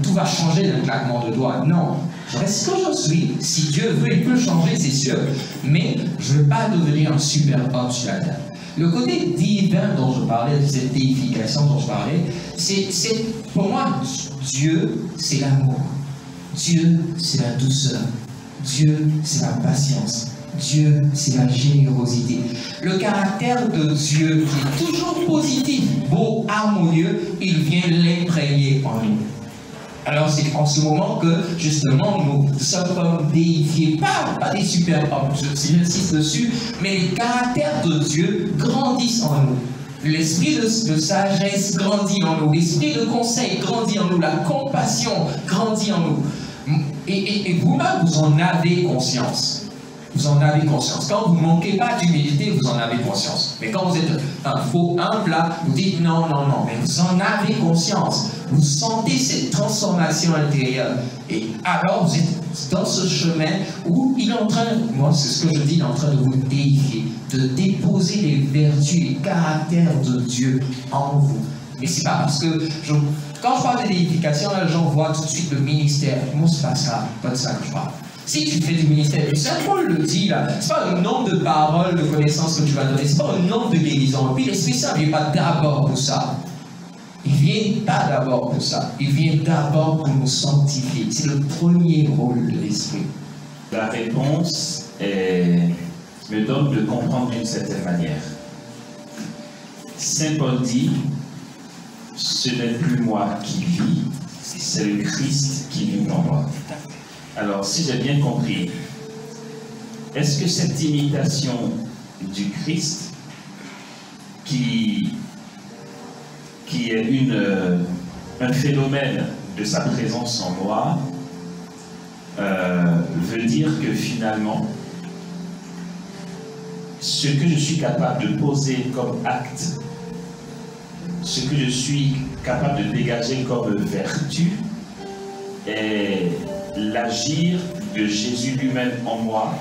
tout va changer d'un claquement de doigts. Non, je reste ce que je suis. Si Dieu veut, il peut changer, c'est sûr. Mais je ne veux pas devenir un super homme sur la terre. Le côté divin dont je parlais, de cette déification dont je parlais, c'est pour moi, Dieu, c'est l'amour. Dieu, c'est la douceur. Dieu, c'est la patience. Dieu, c'est la générosité. Le caractère de Dieu qui est toujours positif, beau, harmonieux, il vient l'imprégner en nous. Alors c'est en ce moment que, justement, nous sommes déifiés, pas des super hommes, j'insiste dessus, mais les caractères de Dieu grandissent en nous. L'esprit de sagesse grandit en nous, l'esprit de conseil grandit en nous, la compassion grandit en nous. Et vous-même, vous en avez conscience. Vous en avez conscience. Quand vous ne manquez pas d'humilité, vous en avez conscience. Mais quand vous êtes un faux humble, là, vous dites non, non, non. Mais vous en avez conscience. Vous sentez cette transformation intérieure. Et alors, vous êtes dans ce chemin où il est en train, moi, c'est ce que je dis, il est en train de vous déifier, de déposer les vertus, les caractères de Dieu en vous. Mais c'est pas parce que, quand je parle de déification, là, les gens voient tout de suite le ministère. Moi, c'est pas ça, pas de ça que je parle. Si tu fais du ministère du Saint, Paul le dit là, c'est pas un nombre de paroles, de connaissances que tu vas donner, c'est pas un nombre de guérisons. Et puis l'Esprit Saint ne vient pas d'abord pour ça. Il ne vient pas d'abord pour ça. Il vient d'abord pour nous sanctifier. C'est le premier rôle de l'Esprit. La réponse me donne de comprendre d'une certaine manière. Saint Paul dit, ce n'est plus moi qui vis, c'est le Christ qui vit en moi. Alors, si j'ai bien compris, est-ce que cette imitation du Christ, qui est un phénomène de sa présence en moi, veut dire que finalement, ce que je suis capable de poser comme acte, ce que je suis capable de dégager comme vertu, est l'agir de Jésus lui-même en moi.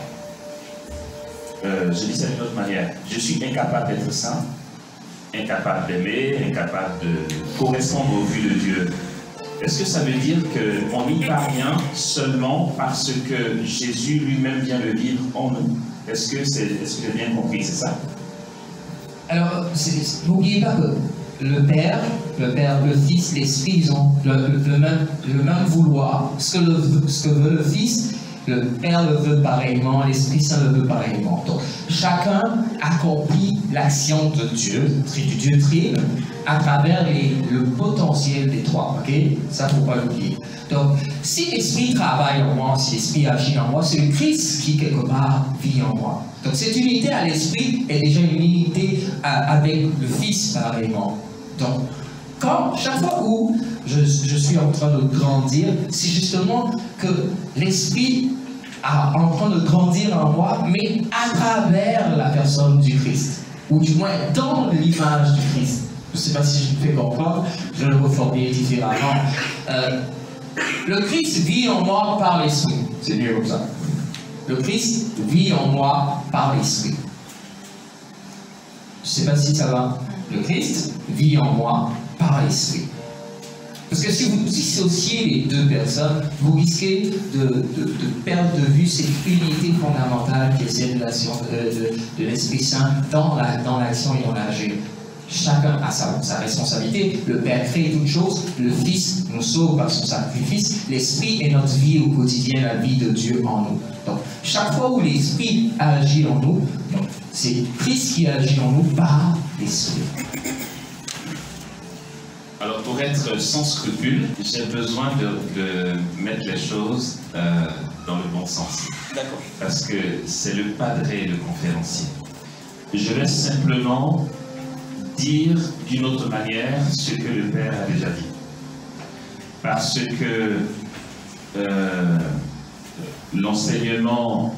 Je dis ça d'une autre manière. Je suis incapable d'être saint, incapable d'aimer, incapable de correspondre au vues de Dieu. Est-ce que ça veut dire qu'on n'y parvient seulement parce que Jésus lui-même vient le vivre en nous? Est-ce que j'ai bien compris, c'est ça? Alors, n'oubliez pas que le Père, le Fils, l'Esprit, ils ont le même vouloir. Ce que veut le Fils, le Père le veut pareillement, l'Esprit Saint le veut pareillement. Donc, chacun accomplit l'action de Dieu, du Dieu trine, à travers le potentiel des trois. Ok? Ça, il ne faut pas l'oublier. Donc, si l'Esprit travaille en moi, si l'Esprit agit en moi, c'est le Christ qui, quelque part, vit en moi. Donc, cette unité à l'Esprit est déjà une unité avec le Fils, pareillement. Donc, chaque fois où je suis en train de grandir, c'est justement que l'Esprit est en train de grandir en moi, mais à travers la personne du Christ, ou du moins dans l'image du Christ. Je ne sais pas si je me fais comprendre, je le reformule différemment. Le Christ vit en moi par l'Esprit. C'est mieux comme ça. Le Christ vit en moi par l'Esprit. Je ne sais pas si ça va. Le Christ vit en moi par l'Esprit. Parce que si vous dissociez les deux personnes, vous risquez de perdre de vue cette unité fondamentale qui est celle de l'Esprit Saint dans l'action et dans l'agir. Chacun a sa responsabilité. Le Père crée toutes choses, le Fils nous sauve par son sacrifice, l'Esprit est notre vie au quotidien, la vie de Dieu en nous. Donc, chaque fois où l'Esprit agit en nous, c'est Christ qui agit en nous par l'Esprit. Alors, pour être sans scrupule, j'ai besoin de mettre les choses dans le bon sens. D'accord. Parce que c'est le padré, le conférencier. Je vais simplement dire d'une autre manière ce que le Père a déjà dit. Parce que l'enseignement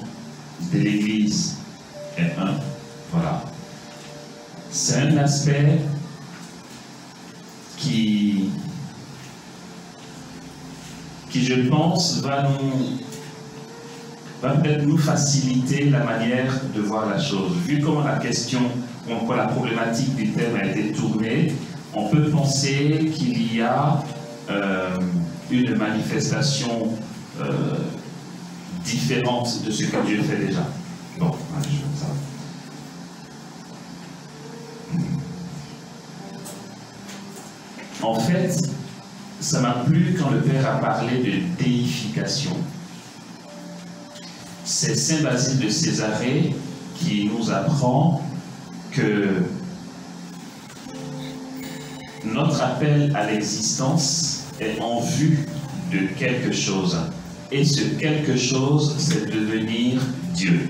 de l'Église est un, voilà. C'est un aspect qui je pense, va peut-être nous faciliter la manière de voir la chose. Vu comment la question, la problématique du thème a été tournée, on peut penser qu'il y a une manifestation différente de ce que Dieu fait déjà. Bon, allez, je fais ça. En fait, ça m'a plu quand le Père a parlé de déification. C'est Saint Basile de Césarée qui nous apprend que notre appel à l'existence est en vue de quelque chose. Et ce quelque chose, c'est devenir Dieu.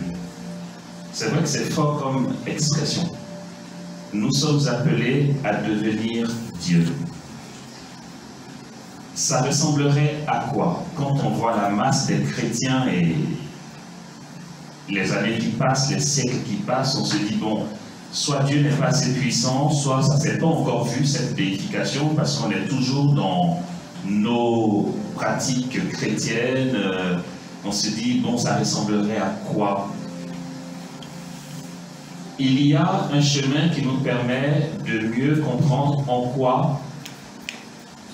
C'est vrai que c'est fort comme expression. Nous sommes appelés à devenir Dieu. Ça ressemblerait à quoi? Quand on voit la masse des chrétiens et les années qui passent, les siècles qui passent, on se dit, bon, soit Dieu n'est pas assez puissant, soit ça ne s'est pas encore vu, cette déification, parce qu'on est toujours dans nos pratiques chrétiennes. On se dit, bon, ça ressemblerait à quoi? Il y a un chemin qui nous permet de mieux comprendre en quoi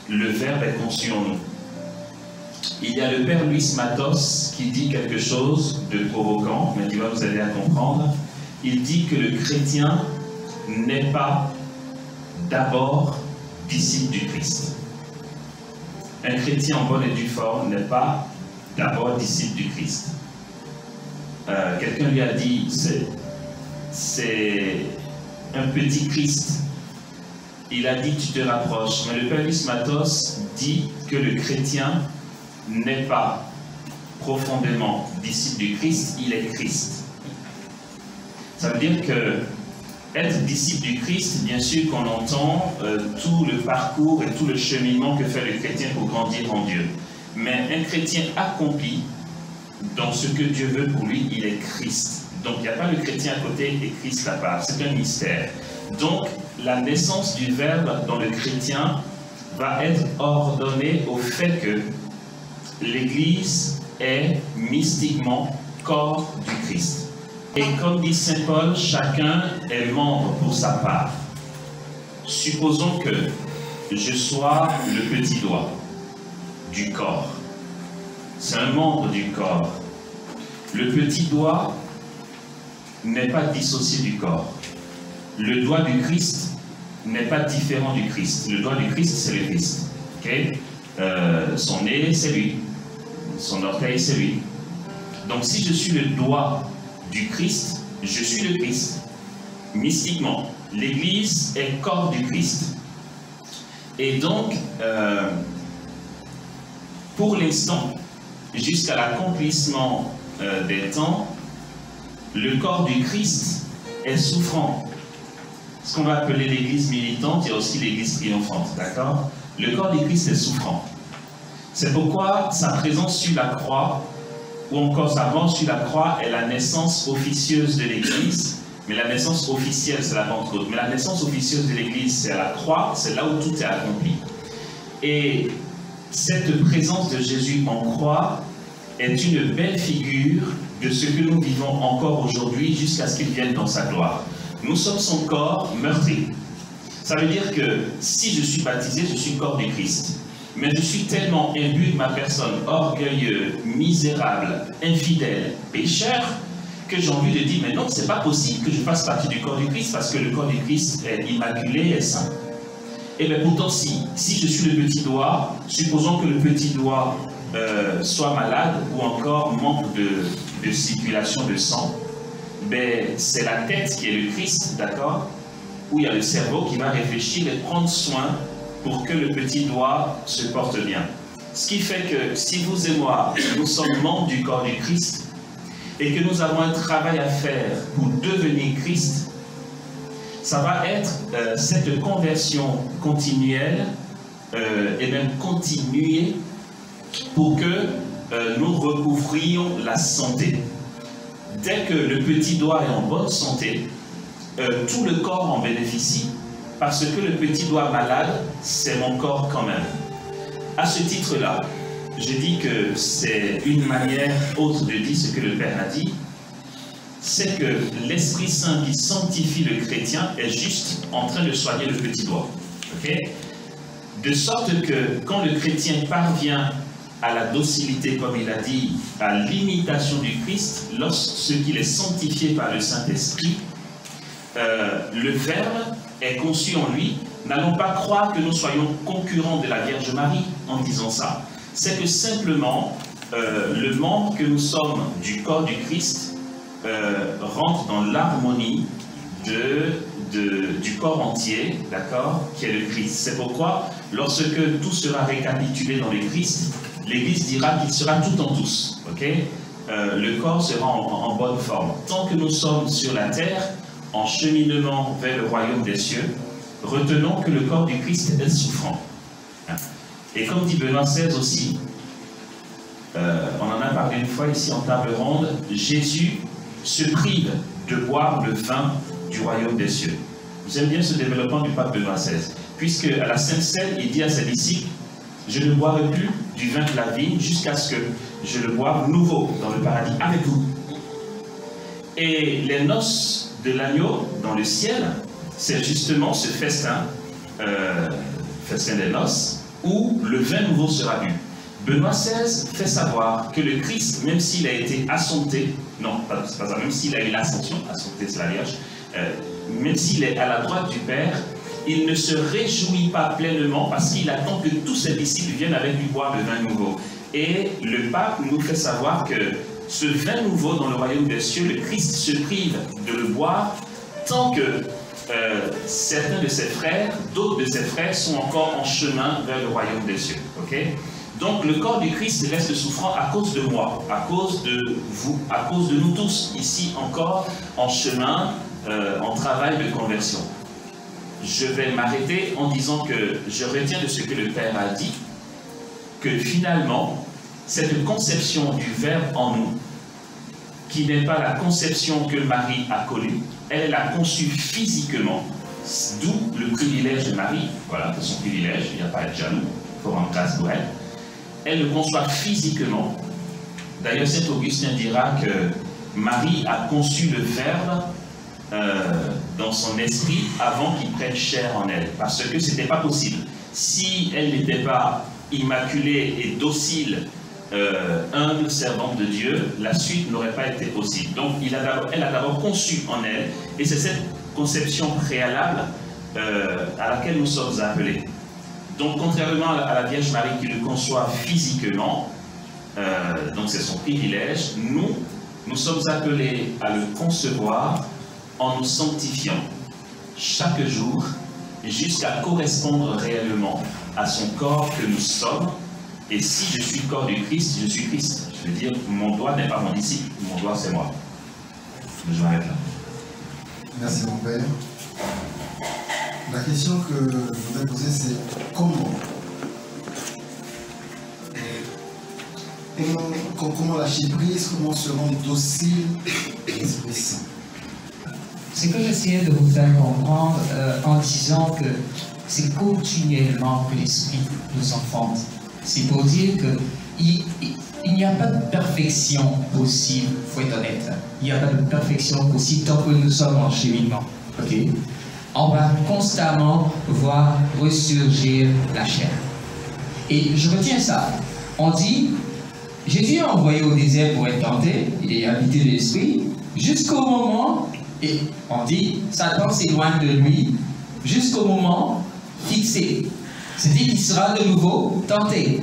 le Verbe est conçu en nous. Il y a le Père Luis Matos qui dit quelque chose de provoquant, mais qui va vous aider à comprendre. Il dit que le chrétien n'est pas d'abord disciple du Christ. Un chrétien en bonne et due forme n'est pas d'abord disciple du Christ. Quelqu'un lui a dit, c'est un petit Christ. Il a dit, tu te rapproches. Mais le Père Luis Matos dit que le chrétien n'est pas profondément disciple du Christ, il est Christ. Ça veut dire que être disciple du Christ, bien sûr qu'on entend tout le parcours et tout le cheminement que fait le chrétien pour grandir en Dieu. Mais un chrétien accompli dans ce que Dieu veut pour lui, il est Christ. Donc il n'y a pas le chrétien à côté et Christ à part, c'est un mystère. Donc la naissance du Verbe dans le chrétien va être ordonnée au fait que l'Église est mystiquement corps du Christ. Et comme dit Saint Paul, chacun est membre pour sa part. Supposons que je sois le petit doigt du corps. C'est un membre du corps. Le petit doigt n'est pas dissocié du corps. Le doigt du Christ n'est pas différent du Christ. Le doigt du Christ, c'est le Christ. Okay? Son nez, c'est lui. Son orteil, c'est lui. Donc si je suis le doigt du Christ, je suis le Christ. Mystiquement, l'Église est corps du Christ. Et donc, pour l'instant, jusqu'à l'accomplissement des temps, le corps du Christ est souffrant. Ce qu'on va appeler l'Église militante, il y a aussi l'Église triomphante, d'accord? Le corps du Christ est souffrant. C'est pourquoi sa présence sur la croix, ou encore sa mort sur la croix, est la naissance officieuse de l'Église. Mais la naissance officielle, c'est la Pentecôte. Mais la naissance officieuse de l'Église, c'est à la croix, c'est là où tout est accompli. Et cette présence de Jésus en croix est une belle figure de ce que nous vivons encore aujourd'hui jusqu'à ce qu'il vienne dans sa gloire. Nous sommes son corps meurtri. Ça veut dire que si je suis baptisé, je suis corps du Christ. mais je suis tellement imbu de ma personne, orgueilleux, misérable, infidèle, pécheur, que j'ai envie de dire, mais non, c'est pas possible que je fasse partie du corps du Christ, parce que le corps du Christ est immaculé, est saint. Et bien pourtant, si je suis le petit doigt, supposons que le petit doigt soit malade ou encore manque de circulation de sang, ben, c'est la tête qui est le Christ, d'accord, où il y a le cerveau qui va réfléchir et prendre soin pour que le petit doigt se porte bien. Ce qui fait que si vous et moi, nous sommes membres du corps du Christ et que nous avons un travail à faire pour devenir Christ, ça va être cette conversion continuelle et même continuée pour que nous recouvrions la santé. Dès que le petit doigt est en bonne santé, tout le corps en bénéficie, parce que le petit doigt malade, c'est mon corps quand même. À ce titre-là, je dis que c'est une manière autre de dire ce que le Père a dit, c'est que l'Esprit Saint qui sanctifie le chrétien est juste en train de soigner le petit doigt. Okay? De sorte que quand le chrétien parvient à la docilité, comme il a dit, à l'imitation du Christ, lorsqu'il est sanctifié par le Saint-Esprit, le Verbe est conçu en lui. N'allons pas croire que nous soyons concurrents de la Vierge Marie en disant ça. C'est que simplement, le membre que nous sommes du corps du Christ rentre dans l'harmonie du corps entier, d'accord, qui est le Christ. C'est pourquoi, lorsque tout sera récapitulé dans le Christ, l'Église dira qu'il sera tout en tous. Okay? Le corps sera en bonne forme. Tant que nous sommes sur la terre, en cheminement vers le royaume des cieux, retenons que le corps du Christ est souffrant. Et comme dit Benoît XVI aussi, on en a parlé une fois ici en table ronde, Jésus se prive de boire le vin du royaume des cieux. Vous aimez bien ce développement du pape Benoît XVI, puisque à la Sainte Seine, il dit à ses disciples, je ne boirai plus du vin de la vigne jusqu'à ce que je le boive nouveau dans le paradis avec vous. Et les noces de l'agneau dans le ciel, c'est justement ce festin, festin des noces, où le vin nouveau sera bu. Benoît XVI fait savoir que le Christ, même s'il a été assompté, non, pas ça, même s'il a eu l'ascension, assompté c'est la Vierge, même s'il est à la droite du Père, il ne se réjouit pas pleinement parce qu'il attend que tous ses disciples viennent avec lui boire le vin nouveau. Et le pape nous fait savoir que ce vin nouveau dans le royaume des cieux, le Christ se prive de le boire tant que certains de ses frères, d'autres de ses frères sont encore en chemin vers le royaume des cieux. Okay? Donc le corps du Christ reste souffrant à cause de moi, à cause de vous, à cause de nous tous, ici encore en chemin, en travail de conversion. Je vais m'arrêter en disant que je retiens de ce que le Père a dit, que finalement, cette conception du Verbe en nous, qui n'est pas la conception que Marie a connue, elle l'a conçue physiquement, d'où le privilège de Marie, voilà, c'est son privilège, il n'y a pas à être jaloux, il faut rendre grâce pour elle. Elle le conçoit physiquement. D'ailleurs, saint Augustin dira que Marie a conçu le Verbe dans son esprit avant qu'il prenne chair en elle, parce que ce n'était pas possible. Si elle n'était pas immaculée et docile, humble servante de Dieu, la suite n'aurait pas été possible. Donc elle a d'abord conçu en elle, et c'est cette conception préalable à laquelle nous sommes appelés. Donc contrairement à la Vierge Marie qui le conçoit physiquement, donc c'est son privilège, nous sommes appelés à le concevoir en nous sanctifiant chaque jour jusqu'à correspondre réellement à son corps que nous sommes. Et si je suis corps du Christ, je suis Christ. Je veux dire, mon doigt n'est pas mon disciple, mon doigt c'est moi. Je m'arrête là. Merci mon Père. La question que je voudrais poser, c'est comment lâcher prise, comment se rendre docile à l'Esprit Saint. Ce que j'essayais de vous faire comprendre en disant que c'est continuellement que l'Esprit nous enfante. C'est pour dire qu'il n'y a pas de perfection possible, il faut être honnête. Il n'y a pas de perfection possible tant que nous sommes en cheminement. Okay? On va constamment voir ressurgir la chair. Et je retiens ça. On dit, Jésus est envoyé au désert pour être tenté, il est habité de l'esprit, jusqu'au moment, et on dit, Satan s'éloigne de lui, jusqu'au moment fixé. C'est-à-dire qu'il sera de nouveau tenté.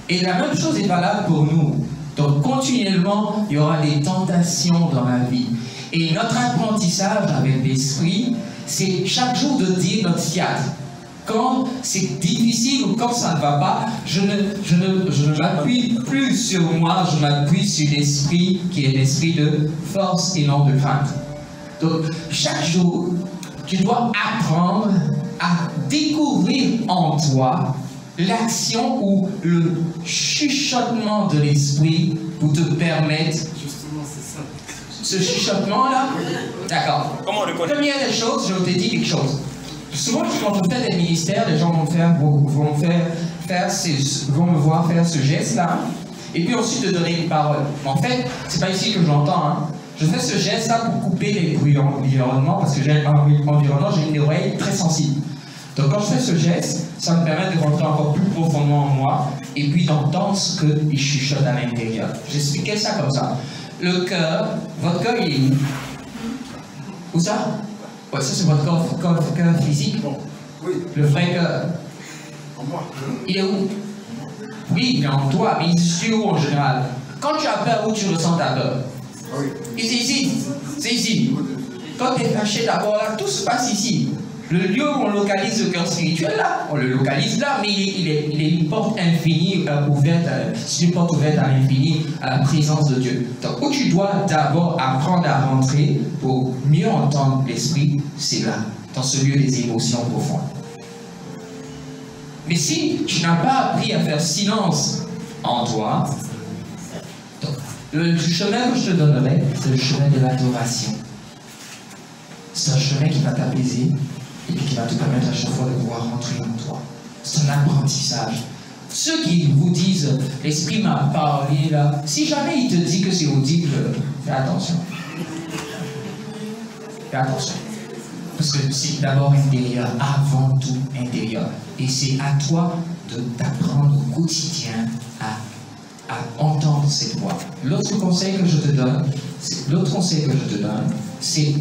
Et la même chose est valable pour nous. Donc continuellement, il y aura des tentations dans la vie. Et notre apprentissage avec l'esprit, c'est chaque jour de dire notre fiat. Quand c'est difficile ou quand ça ne va pas, je ne m'appuie plus sur moi, je m'appuie sur l'esprit qui est l'esprit de force et non de crainte. Donc chaque jour, tu dois apprendre à découvrir en toi l'action ou le chuchotement de l'esprit pour te permettre... Justement, c'est ça. Ce chuchotement-là, d'accord. Comment on le connaît? Première des choses, je t'ai dit quelque chose. Souvent, quand je fais des ministères, les gens vont me voir faire ce geste-là, et puis ensuite te donner une parole. En fait, c'est pas ici que je l'entends. Hein. Je fais ce geste-là pour couper les bruits environnement, parce que j'ai un environnement, j'ai une oreille très sensible. Donc quand je fais ce geste, ça me permet de rentrer encore plus profondément en moi, et puis d'entendre ce qu'il chuchote à l'intérieur. J'expliquais ça comme ça. Le cœur, votre cœur, il est où? Où ça? Ouais, ça c'est votre cœur physique. Oui. Le vrai cœur. En moi. Il est où? Oui, il est en toi, mais il se situe où en général? Quand tu as peur, où tu ressens ta peur? Oui. Et c'est ici. C'est ici. Quand tu es fâché d'abord là, tout se passe ici. Le lieu où on localise le cœur spirituel là, on le localise là, mais il est une porte infinie ouverte, c'est une porte ouverte à l'infini, à la présence de Dieu. Donc où tu dois d'abord apprendre à rentrer pour mieux entendre l'esprit, c'est là, dans ce lieu des émotions profondes. Mais si tu n'as pas appris à faire silence en toi, donc, le chemin que je te donnerai, c'est le chemin de l'adoration. C'est un chemin qui va t'apaiser et qui va te permettre à chaque fois de pouvoir rentrer en toi. C'est un apprentissage. Ceux qui vous disent, l'esprit m'a parlé là, si jamais il te dit que c'est audible, fais attention. Fais attention. Parce que c'est d'abord intérieur, avant tout intérieur. Et c'est à toi d'apprendre au quotidien à entendre cette voix. L'autre conseil que je te donne, c'est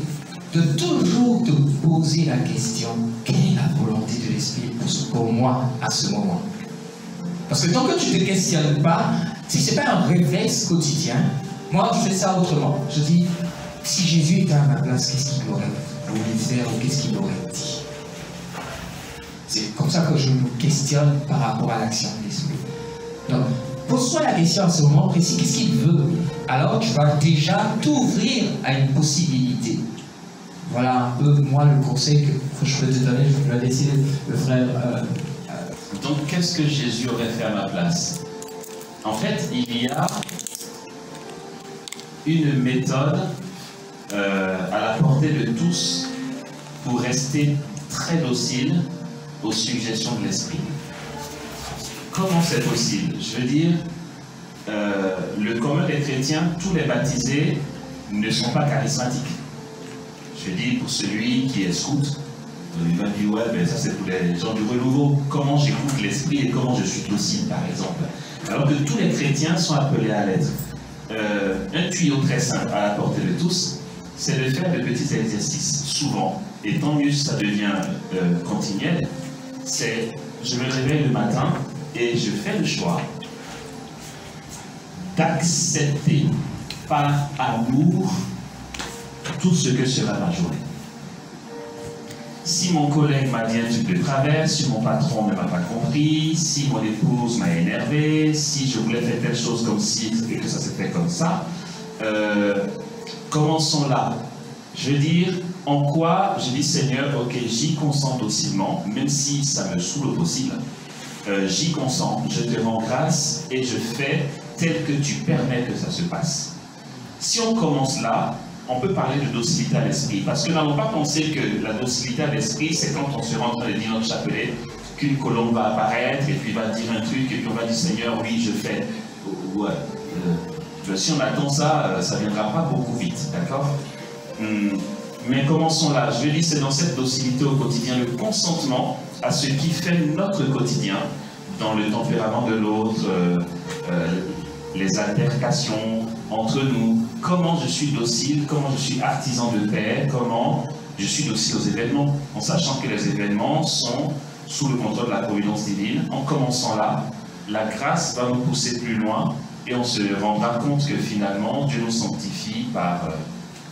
de toujours te poser la question, quelle est la volonté de l'esprit pour moi à ce moment? Parce que tant que tu ne te questionnes pas, si ce n'est pas un réflexe quotidien, moi je fais ça autrement. Je dis, si Jésus était à ma place, qu'est-ce qu'il aurait voulu faire ou qu'est-ce qu'il aurait dit? C'est comme ça que je me questionne par rapport à l'action de l'esprit. Donc, pose-toi la question à ce moment précis, qu'est-ce qu'il veut? Alors tu vas déjà t'ouvrir à une possibilité. Voilà un peu, moi, le conseil que je peux te donner. Je vais laisser le frère... Donc, qu'est-ce que Jésus aurait fait à ma place? En fait, il y a une méthode à la portée de tous pour rester très docile aux suggestions de l'esprit. Comment c'est possible? Je veux dire, le commun des chrétiens, tous les baptisés ne sont pas charismatiques. Je dis pour celui qui est scout, il va dire ouais, ben ça c'est pour les gens du renouveau. Comment j'écoute l'esprit et comment je suis docile, par exemple. Alors que tous les chrétiens sont appelés à l'être. Un tuyau très simple à la portée de tous, c'est de faire de petits exercices, souvent. Et tant mieux si ça devient continuel. C'est je me réveille le matin et je fais le choix d'accepter par amour tout ce que sera ma journée. Si mon collègue m'a dit un truc de travers, si mon patron ne m'a pas compris, si mon épouse m'a énervé, si je voulais faire telle chose comme ci et que ça s'est fait comme ça, commençons là. Je veux dire, en quoi je dis Seigneur, ok, j'y consens docilement, même si ça me saoule au possible, j'y consens, je te rends grâce et je fais tel que tu permets que ça se passe. Si on commence là, on peut parler de docilité à l'esprit, parce que nous n'allons pas penser que la docilité à l'esprit, c'est quand on sera en train de dire notre chapelet, qu'une colombe va apparaître, et puis va dire un truc, et puis on va dire Seigneur, oui, je fais. Ouais. Si on attend ça, ça ne viendra pas beaucoup vite, d'accord? Mais commençons là. Je veux dire, c'est dans cette docilité au quotidien, le consentement à ce qui fait notre quotidien, dans le tempérament de l'autre, les altercations entre nous, comment je suis docile, comment je suis artisan de paix, comment je suis docile aux événements, en sachant que les événements sont sous le contrôle de la providence divine. En commençant là, la grâce va nous pousser plus loin et on se rendra compte que finalement, Dieu nous sanctifie par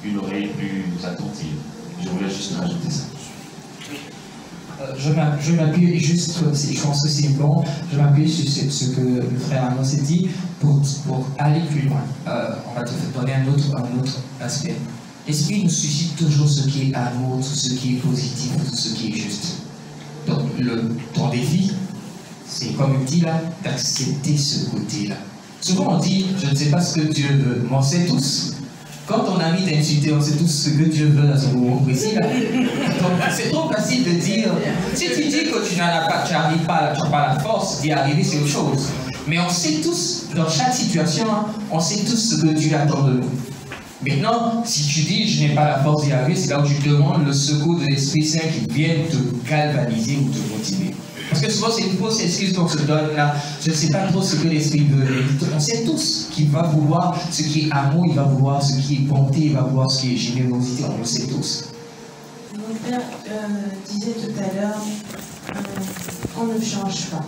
une oreille plus attentive. Je voulais juste rajouter ça. Je m'appuie juste, je pense que c'est bon, je m'appuie sur ce que le frère Arnaud s'est dit pour aller plus loin. On va te donner un autre aspect. L'esprit nous suscite toujours ce qui est amour, tout ce qui est positif, tout ce qui est juste. Donc ton défi, c'est comme il dit là, d'accepter ce côté-là. Souvent on dit, je ne sais pas ce que Dieu veut, mais on sait tous. Quand ton ami t'a insulté, on sait tous ce que Dieu veut à ce moment précis là. Donc c'est trop facile de dire, si tu dis que tu n'as pas la force d'y arriver, c'est autre chose. Mais on sait tous, dans chaque situation, on sait tous ce que Dieu attend de nous. Maintenant, si tu dis je n'ai pas la force d'y arriver, c'est là où tu demandes le secours de l'Esprit Saint qui vienne te galvaniser ou te motiver. Parce que souvent c'est une fausse excuse qu'on se donne là. Je ne sais pas trop ce que l'Esprit veut. On sait tous qu'il va vouloir ce qui est amour, il va vouloir ce qui est bonté, il va vouloir ce qui est générosité, on le sait tous. Mon père disait tout à l'heure qu'on ne change pas.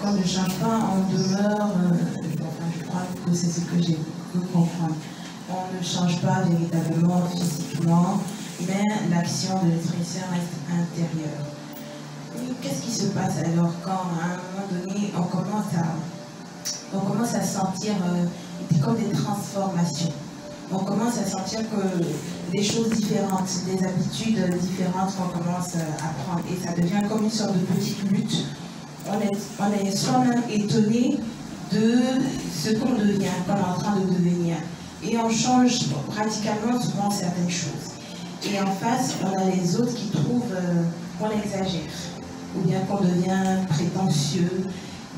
Qu'on ne change pas, on demeure, enfin, je crois que c'est ce que j'ai pu comprendre. On ne change pas véritablement physiquement, mais l'action de l'Esprit Saint reste intérieure. Qu'est-ce qui se passe alors quand, à un moment donné, on commence à sentir comme des transformations? On commence à sentir que des choses différentes, des habitudes différentes qu'on commence à prendre. Et ça devient comme une sorte de petite lutte. On est soi-même étonné de ce qu'on devient, qu'on est en train de devenir. Et on change radicalement souvent certaines choses. Et en face, on a les autres qui trouvent qu'on exagère. Ou bien qu'on devient prétentieux.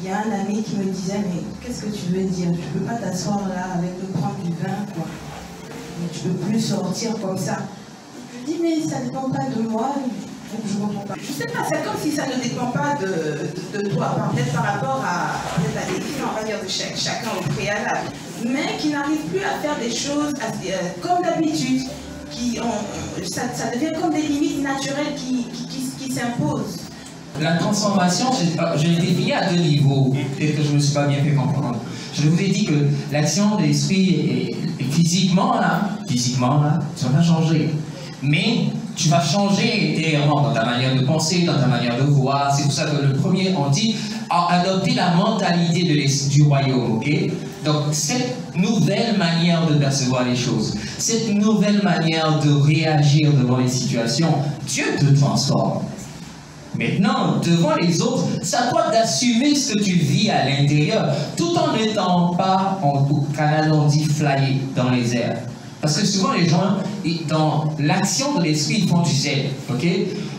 Il y a un ami qui me disait, mais qu'est-ce que tu veux dire? Tu ne peux pas t'asseoir là avec nous prendre du vin, quoi. Mais tu ne peux plus sortir comme ça. Je dis, mais ça ne dépend pas de moi. Donc je ne comprends pas. Je ne sais pas, c'est comme si ça ne dépend pas de toi. Peut-être par rapport à la définition, on va dire, de chacun au préalable. Mais qui n'arrive plus à faire des choses comme d'habitude. Ça devient comme des limites naturelles qui s'imposent. La transformation, je l'ai définie à deux niveaux. Peut-être que je ne me suis pas bien fait comprendre. Je vous ai dit que l'action de l'esprit est physiquement là, tu vas changer. Mais tu vas changer intérieurement dans ta manière de penser, dans ta manière de voir. C'est pour ça que le premier, on dit, adopter la mentalité du royaume, ok? Donc, cette nouvelle manière de percevoir les choses, cette nouvelle manière de réagir devant les situations, Dieu te transforme. Maintenant, devant les autres, c'est à toi d'assumer ce que tu vis à l'intérieur, tout en n'étant pas, au Canada on dit flyer dans les airs. Parce que souvent les gens, dans l'action de l'esprit, ils font du zèle, ok?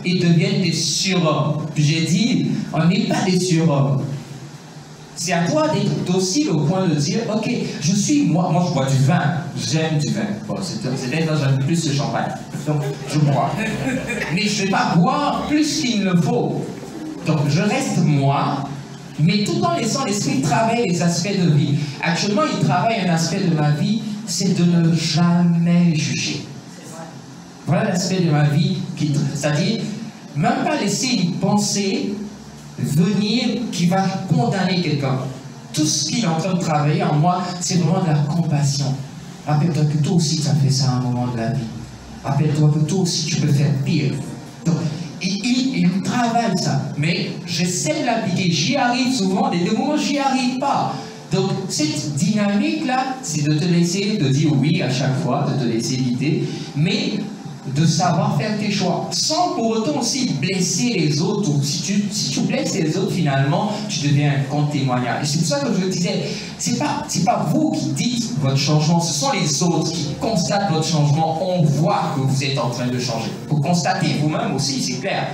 Ils deviennent des surhommes. Puis j'ai dit, on n'est pas des surhommes. C'est à toi d'être docile au point de dire, ok, moi je bois du vin, j'aime du vin. Bon, c'est dans j'aime plus le champagne, donc je bois. Mais je ne vais pas boire plus qu'il ne faut. Donc je reste moi, mais tout en laissant l'esprit travailler les aspects de vie. Actuellement, il travaille un aspect de ma vie, c'est de ne jamais juger. Voilà l'aspect de ma vie, c'est-à-dire, même pas laisser une pensée venir qui va condamner quelqu'un. Tout ce qu'il est en train de travailler en moi, c'est vraiment de la compassion. Rappelle-toi que toi aussi tu as fait ça à un moment de la vie. Rappelle-toi que toi aussi tu peux faire pire. Donc, il travaille ça. Mais j'essaie de l'appliquer. J'y arrive souvent, des moments j'y arrive pas. Donc cette dynamique-là, c'est de te laisser, de dire oui à chaque fois, de te laisser guider, mais de savoir faire tes choix, sans pour autant aussi blesser les autres. Ou si tu blesses les autres, finalement, tu deviens un contre-témoignage. Et c'est pour ça que je disais, c'est pas vous qui dites votre changement, ce sont les autres qui constatent votre changement. On voit que vous êtes en train de changer. Vous constatez vous-même aussi, c'est clair.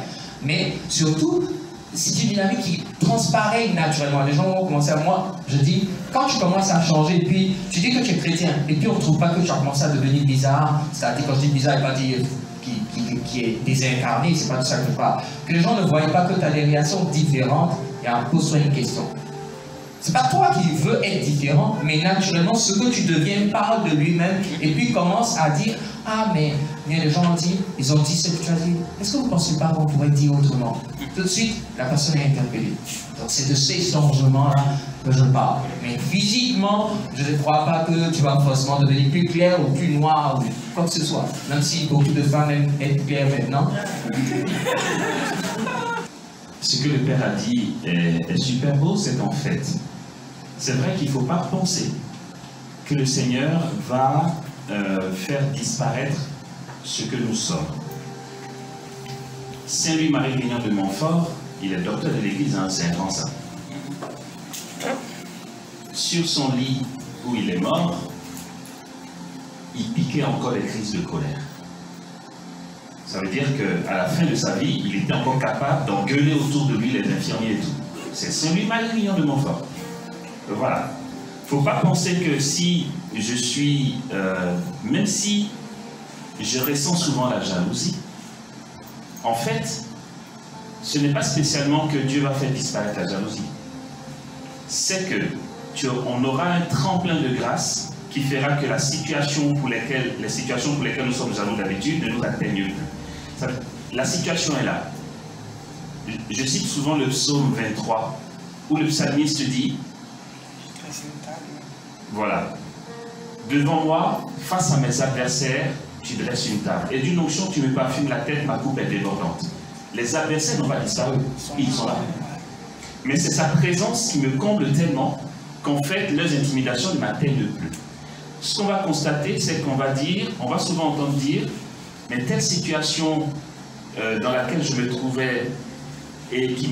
Mais surtout, c'est une dynamique qui transparaît naturellement. Les gens vont commencer à moi, je dis, quand tu commences à changer, puis tu dis que tu es chrétien, et puis on ne trouve pas que tu as commencé à devenir bizarre, c'est-à-dire quand je dis bizarre, il ne pas dire qui est désincarné, c'est pas de ça que je parle. Que les gens ne voient pas que tu as des réactions différentes, et pose-toi une question. C'est pas toi qui veux être différent, mais naturellement, ce que tu deviens parle de lui-même et puis commence à dire « Ah, mais les gens ont dit ce que tu as dit. Est-ce que vous ne pensez pas qu'on pourrait dire autrement ?» Tout de suite, la personne est interpellée. Donc, c'est de ces changements-là que je parle. Mais physiquement, je ne crois pas que tu vas forcément devenir plus clair ou plus noir ou quoi que ce soit. Même si beaucoup de femmes aiment être claires maintenant. Ce que le Père a dit est super beau, c'est qu'en fait, c'est vrai qu'il ne faut pas penser que le Seigneur va faire disparaître ce que nous sommes. Saint Louis-Marie Grignon de Montfort, il est docteur de l'Église, hein, c'est un grand saint. Sur son lit où il est mort, il piquait encore des crises de colère. Ça veut dire qu'à la fin de sa vie, il était encore capable d'engueuler autour de lui les infirmiers et tout. C'est Saint Louis-Marie Grignon de Montfort. Voilà. Il ne faut pas penser que si je suis, même si je ressens souvent la jalousie, en fait, ce n'est pas spécialement que Dieu va faire disparaître la jalousie. C'est que on aura un tremplin de grâce qui fera que les situations pour lesquelles nous sommes jaloux d'habitude ne nous atteignent plus. La situation est là. Je cite souvent le psaume 23, où le psalmiste dit, voilà, devant moi, face à mes adversaires, tu dresses une table. Et d'une onction, tu me parfumes la tête, ma coupe est débordante. Les adversaires n'ont pas disparu, ils sont là. Mais c'est sa présence qui me comble tellement qu'en fait, leurs intimidations ne m'atteignent plus. Ce qu'on va constater, c'est qu'on va dire, on va souvent entendre dire, mais telle situation dans laquelle je me trouvais et qui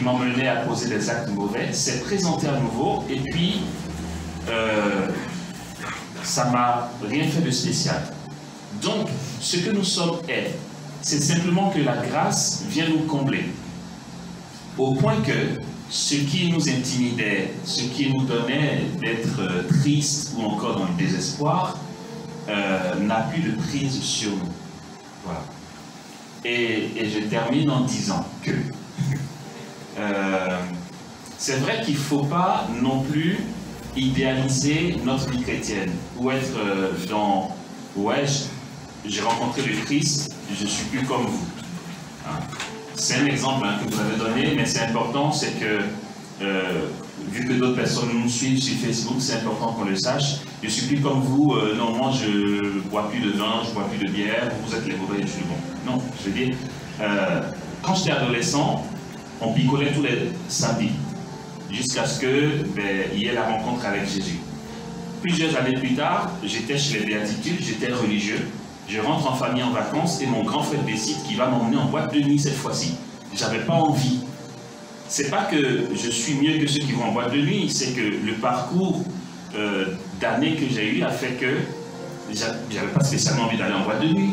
m'emmenait à poser des actes mauvais, s'est présentée à nouveau et puis ça m'a rien fait de spécial. Donc, ce que nous sommes c'est simplement que la grâce vient nous combler. Au point que ce qui nous intimidait, ce qui nous donnait d'être triste ou encore dans le désespoir, n'a plus de prise sur nous. Voilà. Et je termine en disant que c'est vrai qu'il ne faut pas non plus idéaliser notre vie chrétienne ou être dans « ouais, j'ai rencontré le Christ, je ne suis plus comme vous hein. ». C'est un exemple hein, que vous avez donné, mais c'est important, c'est que vu que d'autres personnes nous suivent sur Facebook, c'est important qu'on le sache. Je ne suis plus comme vous, non, moi je ne bois plus de vin, je ne bois plus de bière, vous êtes les mauvais, je suis bon. Non, je veux dire, quand j'étais adolescent, on picolait tous les samedis, jusqu'à ce que il y ait la rencontre avec Jésus. Plusieurs années plus tard, j'étais chez les Béatitudes, j'étais religieux, je rentre en famille en vacances et mon grand frère décide qu'il va m'emmener en boîte de nuit cette fois-ci. J'avais pas envie. C'est pas que je suis mieux que ceux qui vont en boîte de nuit, c'est que le parcours d'années que j'ai eu a fait que j'avais pas spécialement envie d'aller en boîte de nuit.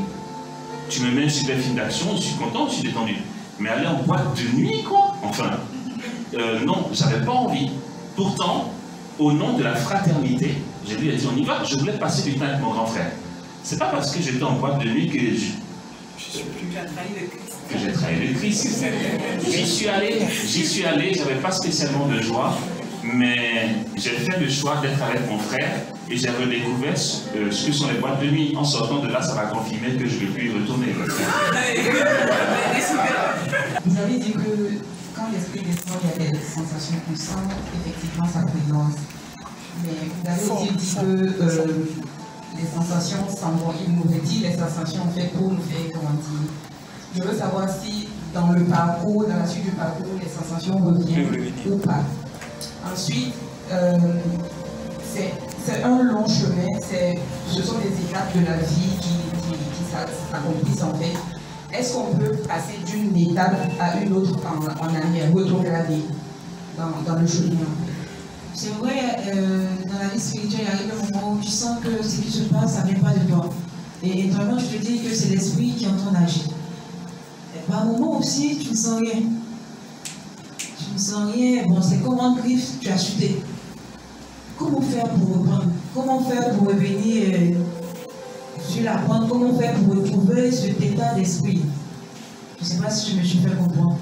Tu me mets un super film d'action, je suis content, je suis détendu. Mais aller en boîte de nuit, quoi? Enfin, non, j'avais pas envie. Pourtant, au nom de la fraternité, j'ai lui dit on y va, je voulais passer du temps avec mon grand frère. C'est pas parce que j'étais en boîte de nuit que j'ai trahi le Christ. J'y suis allé, j'avais pas spécialement de joie, mais j'ai fait le choix d'être avec mon frère et j'ai redécouvert ce que sont les boîtes de nuit. En sortant de là, ça m'a confirmé que je ne vais plus y retourner. Vous avez dit que quand l'esprit descend, il y a des sensations puissantes, effectivement, sa présence. Mais vous avez aussi dit que les sensations s'en vont, il nous retire les sensations en fait pour nous faire grandir. Je veux savoir si dans le parcours, dans la suite du parcours, les sensations reviennent ou pas. Ensuite, c'est un long chemin, ce sont des étapes de la vie qui s'accomplissent en fait. Est-ce qu'on peut passer d'une étape à une autre en arrière, retrograder dans le chemin? C'est vrai, dans la vie spirituelle, il arrive un moment où tu sens que ce qui se passe, ça ne vient pas de toi. Et étonnamment, je te dis que c'est l'esprit qui est en train d'agir. Et par moment aussi, tu ne sens rien. Tu ne sens rien. Bon, c'est comme un griffe, tu as chuté. Comment faire pour reprendre? Comment faire pour revenir sur la pente? Comment faire pour retrouver cet état d'esprit? Je ne sais pas si je me suis fait comprendre.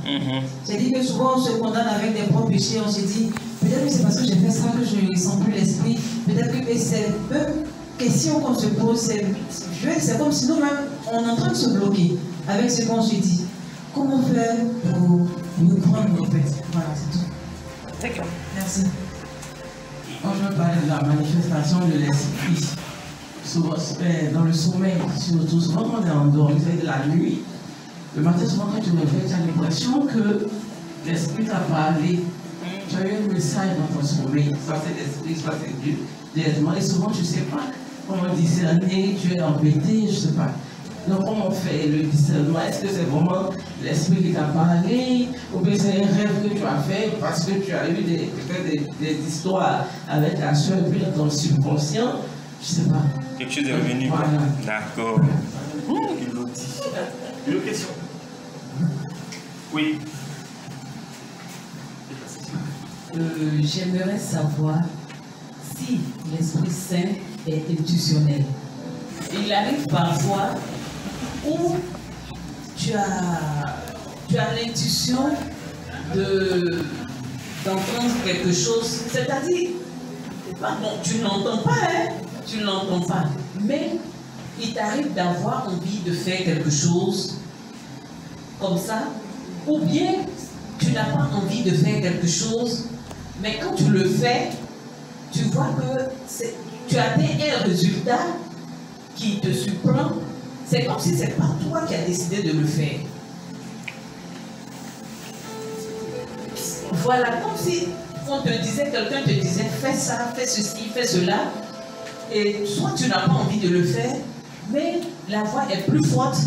J'ai dit que souvent on se condamne avec des propres péchés, on se dit peut-être que c'est parce que j'ai fait ça que je ne sens plus l'esprit, peut-être que c'est même question qu'on se pose, c'est comme si nous-mêmes on est en train de se bloquer avec ce qu'on se dit. Comment faire pour nous prendre en fait? Voilà, c'est tout. D'accord. Merci. Quand je veux parler de la manifestation de l'esprit, souvent, dans le sommeil, surtout souvent quand on est endormi, c'est de la nuit. Le matin, souvent quand tu te réveilles, tu as l'impression que l'esprit t'a parlé. Tu as eu un message dans ton sommeil. Ça c'est l'esprit, ça c'est Dieu. Directement. Et souvent tu ne sais pas comment discerner, tu es embêté, je ne sais pas. Donc comment on fait le discernement? Est-ce que c'est vraiment l'esprit qui t'a parlé? Ou bien c'est un rêve que tu as fait parce que tu as eu des histoires avec ta soeur et puis dans ton subconscient? Je ne sais pas. Quelque chose est revenu. Voilà. D'accord. Une autre question? Oui. J'aimerais savoir si l'Esprit Saint est intuitionnel. Il arrive parfois où tu as l'intuition d'entendre quelque chose, c'est-à-dire, tu ne l'entends pas, hein, tu ne l'entends pas, mais il t'arrive d'avoir envie de faire quelque chose comme ça, ou bien tu n'as pas envie de faire quelque chose, mais quand tu le fais, tu vois que tu atteins un résultat qui te surprend. C'est comme si c'est pas toi qui as décidé de le faire. Voilà, comme si on te disait, quelqu'un te disait, fais ça, fais ceci, fais cela, et soit tu n'as pas envie de le faire, mais la voix est plus forte,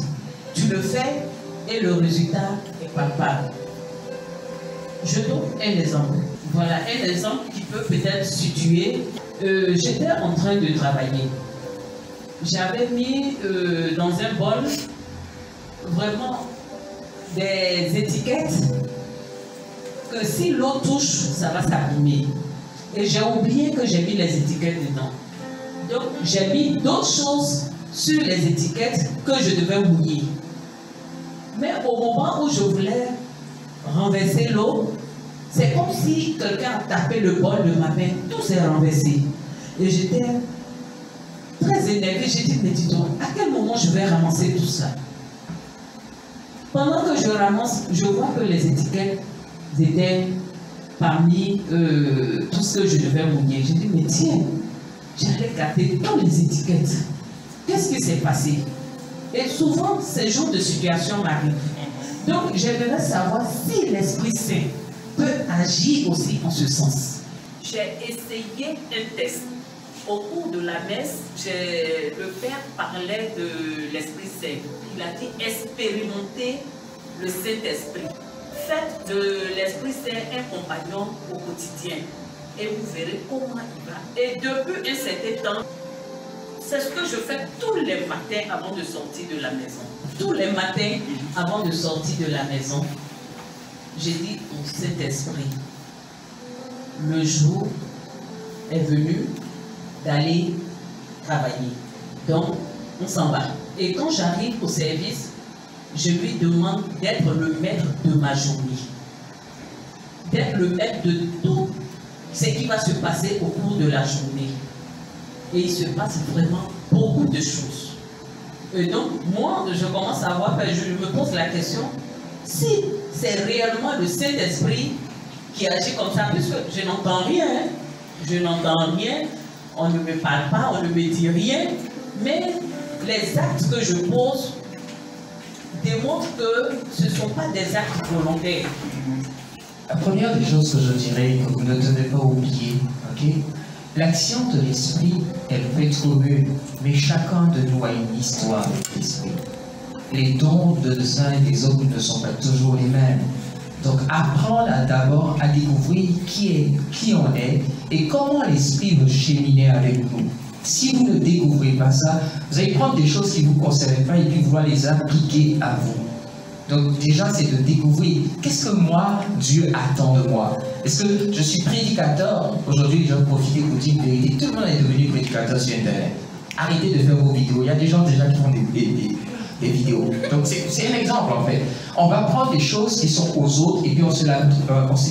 tu le fais, et le résultat est palpable. Je donne un exemple. Voilà, un exemple qui peut peut-être situer. J'étais en train de travailler. J'avais mis dans un bol vraiment des étiquettes que si l'eau touche, ça va s'abîmer. Et j'ai oublié que j'ai mis les étiquettes dedans. Donc j'ai mis d'autres choses sur les étiquettes que je devais mouiller. Mais au moment où je voulais renverser l'eau, c'est comme si quelqu'un a tapé le bol de ma main, tout s'est renversé. Et j'étais très énervée, j'ai dit, mais dis donc, à quel moment je vais ramasser tout ça? Pendant que je ramasse, je vois que les étiquettes étaient parmi tout ce que je devais mouiller. J'ai dit, mais tiens, j'allais gâter toutes les étiquettes. Qu'est-ce qui s'est passé? Et souvent, ces genres de situations m'arrivent. Donc, j'aimerais savoir si l'Esprit Saint peut agir aussi en ce sens. J'ai essayé un test. Au cours de la messe, le Père parlait de l'Esprit Saint. Il a dit expérimentez le Saint-Esprit. Faites de l'Esprit Saint un compagnon au quotidien. Et vous verrez comment il va. Et depuis un certain temps, c'est ce que je fais tous les matins avant de sortir de la maison. Tous les matins avant de sortir de la maison, j'ai dit au Saint-Esprit, le jour est venu d'aller travailler. Donc, on s'en va. Et quand j'arrive au service, je lui demande d'être le maître de ma journée. D'être le maître de tout ce qui va se passer au cours de la journée. Et il se passe vraiment beaucoup de choses. Et donc, moi, je commence à voir, je me pose la question, si c'est réellement le Saint-Esprit qui agit comme ça, puisque je n'entends rien, je n'entends rien, on ne me parle pas, on ne me dit rien, mais les actes que je pose démontrent que ce ne sont pas des actes volontaires. La première des choses que je dirais, que vous ne devez pas oublier, ok? L'action de l'esprit, elle peut être commune, mais chacun de nous a une histoire avec l'esprit. Les dons des uns et des autres ne sont pas toujours les mêmes. Donc apprendre d'abord à découvrir qui on est et comment l'esprit veut cheminer avec nous. Si vous ne découvrez pas ça, vous allez prendre des choses qui ne vous concernent pas et puis vouloir les appliquer à vous. Donc déjà, c'est de découvrir qu'est-ce que moi, Dieu attend de moi. Est-ce que je suis prédicateur? Aujourd'hui, j'ai profité pour dire une vérité. Tout le monde est devenu prédicateur sur Internet. Arrêtez de faire vos vidéos. Il y a des gens déjà qui font des vidéos. Donc c'est un exemple en fait. On va prendre des choses qui sont aux autres et puis on se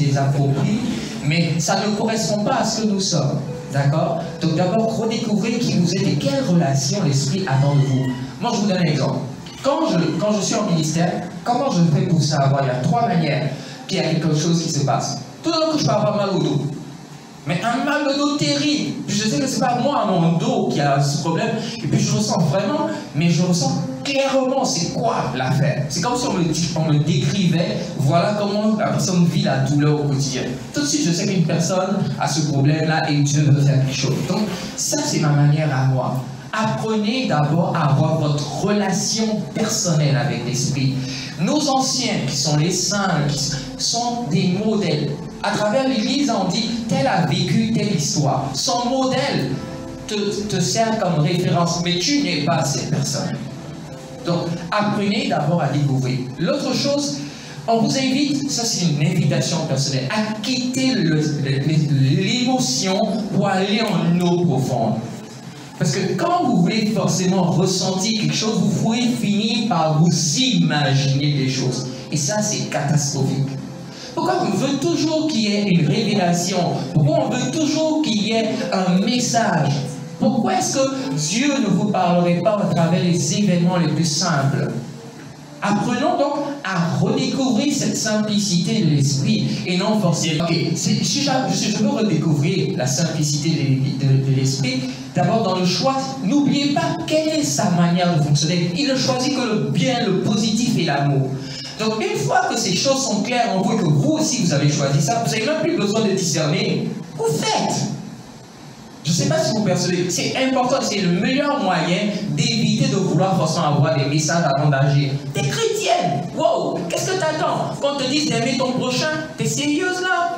les approprie, mais ça ne correspond pas à ce que nous sommes. D'accord? Donc d'abord, redécouvrez qui vous êtes et quelle relation l'Esprit attend de vous. Moi, je vous donne un exemple. Quand je suis en ministère, comment je fais pour savoir? Il y a 3 manières qu'il y a quelque chose qui se passe. Tout d'un coup, je peux avoir mal au dos. Mais un mal de dos terrible. Puis je sais que c'est pas moi, mon dos, qui a ce problème. Et puis je ressens vraiment, mais je ressens clairement c'est quoi l'affaire. C'est comme si on me décrivait, voilà comment la personne vit la douleur au quotidien. Tout de suite, je sais qu'une personne a ce problème-là et Dieu veut faire quelque chose. Donc, ça, c'est ma manière à moi. Apprenez d'abord à avoir votre relation personnelle avec l'Esprit. Nos anciens, qui sont les saints, qui sont des modèles. À travers l'Église, on dit, tel a vécu telle histoire. Son modèle te sert comme référence, mais tu n'es pas cette personne. Donc, apprenez d'abord à découvrir. L'autre chose, on vous invite, ça c'est une invitation personnelle, à quitter l'émotion pour aller en eau profonde. Parce que quand vous voulez forcément ressentir quelque chose, vous pouvez finir par vous imaginer des choses. Et ça, c'est catastrophique. Pourquoi on veut toujours qu'il y ait une révélation? Pourquoi on veut toujours qu'il y ait un message? Pourquoi est-ce que Dieu ne vous parlerait pas à travers les événements les plus simples? Apprenons donc à redécouvrir cette simplicité de l'esprit et non forcément. Okay. Si je veux redécouvrir la simplicité de l'esprit, d'abord dans le choix, n'oubliez pas quelle est sa manière de fonctionner. Il ne choisit que le bien, le positif et l'amour. Donc une fois que ces choses sont claires en vous et que vous aussi vous avez choisi ça, vous n'avez même plus besoin de discerner. Vous faites. Je ne sais pas si vous percevez, c'est important, c'est le meilleur moyen d'éviter de vouloir forcément avoir des messages avant d'agir. T'es chrétienne, wow, qu'est-ce que t'attends? Qu'on te dise d'aimer ton prochain, t'es sérieuse là?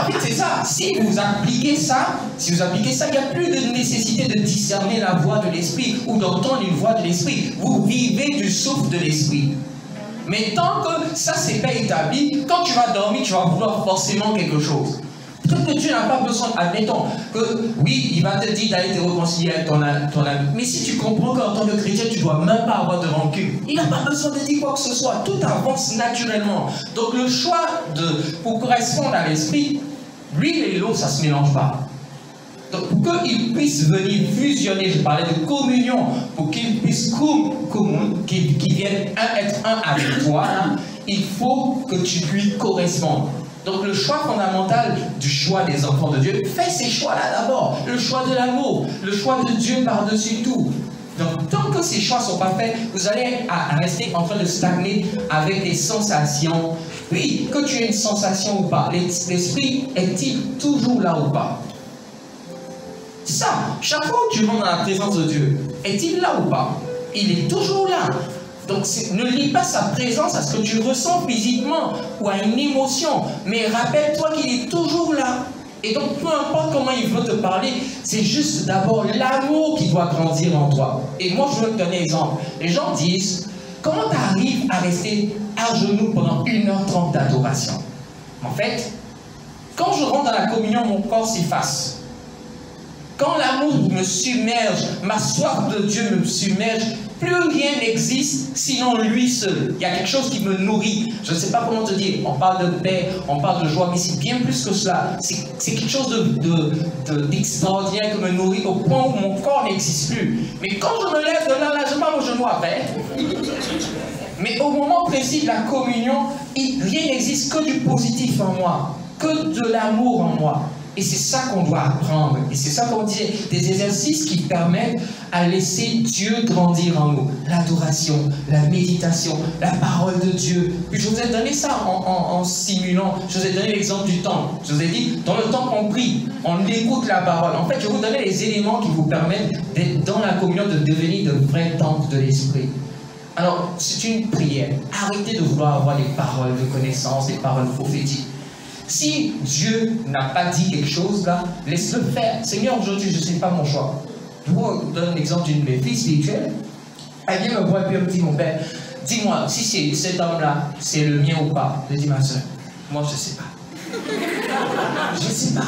En fait c'est ça, si vous appliquez ça, il n'y a plus de nécessité de discerner la voix de l'esprit ou d'entendre une voix de l'esprit. Vous vivez du souffle de l'esprit. Mais tant que ça c'est pas établi, quand tu vas dormir, tu vas vouloir forcément quelque chose. Peut-être que Dieu n'a pas besoin, admettons, que oui, il va te dire d'aller te réconcilier avec ton ami. Mais si tu comprends qu'en tant que chrétien, tu ne dois même pas avoir de rancune, il n'a pas besoin de dire quoi que ce soit. Tout avance naturellement. Donc le choix pour correspondre à l'esprit, l'huile et l'eau, ça ne se mélange pas. Donc pour qu'ils puissent venir fusionner, je parlais de communion, pour qu'ils puissent qu'ils viennent être un avec toi, il faut que tu puisses correspondre. Donc le choix fondamental du choix des enfants de Dieu, fais ces choix-là d'abord. Le choix de l'amour, le choix de Dieu par-dessus tout. Donc tant que ces choix ne sont pas faits, vous allez rester en train de stagner avec des sensations. Oui, que tu aies une sensation ou pas, l'esprit est-il toujours là ou pas? C'est ça, chaque fois que tu rentres dans la présence de Dieu, est-il là ou pas? Il est toujours là. Donc ne lie pas sa présence à ce que tu ressens physiquement ou à une émotion, mais rappelle-toi qu'il est toujours là. Et donc peu importe comment il veut te parler, c'est juste d'abord l'amour qui doit grandir en toi. Et moi je veux te donner un exemple. Les gens disent, comment tu arrives à rester à genoux pendant 1h30 d'adoration? En fait, quand je rentre dans la communion, mon corps s'efface. Quand l'amour me submerge, ma soif de Dieu me submerge, plus rien n'existe sinon lui seul. Il y a quelque chose qui me nourrit. Je ne sais pas comment te dire. On parle de paix, on parle de joie, mais c'est bien plus que cela. C'est quelque chose d'extraordinaire qui me nourrit au point où mon corps n'existe plus. Mais quand je me lève de là, je parle au genou après. Mais au moment précis de la communion, rien n'existe que du positif en moi, que de l'amour en moi. Et c'est ça qu'on doit apprendre. Et c'est ça qu'on dit, des exercices qui permettent à laisser Dieu grandir en nous. L'adoration, la méditation, la parole de Dieu. Puis je vous ai donné ça en simulant. Je vous ai donné l'exemple du temple. Je vous ai dit, dans le temple, on prie, on écoute la parole. En fait, je vous donnais les éléments qui vous permettent d'être dans la communion, de devenir de vrais temples de l'esprit. Alors, c'est une prière. Arrêtez de vouloir avoir des paroles de connaissance, des paroles prophétiques. Si Dieu n'a pas dit quelque chose là, laisse-le faire. Seigneur, aujourd'hui, je ne sais pas mon choix. Je vous donne l'exemple d'une de mes filles spirituelles. Elle vient me voir et puis elle me dit, mon père, dis-moi, si cet homme-là, c'est le mien ou pas. Je dis, ma soeur, moi je ne sais pas. Je ne sais pas.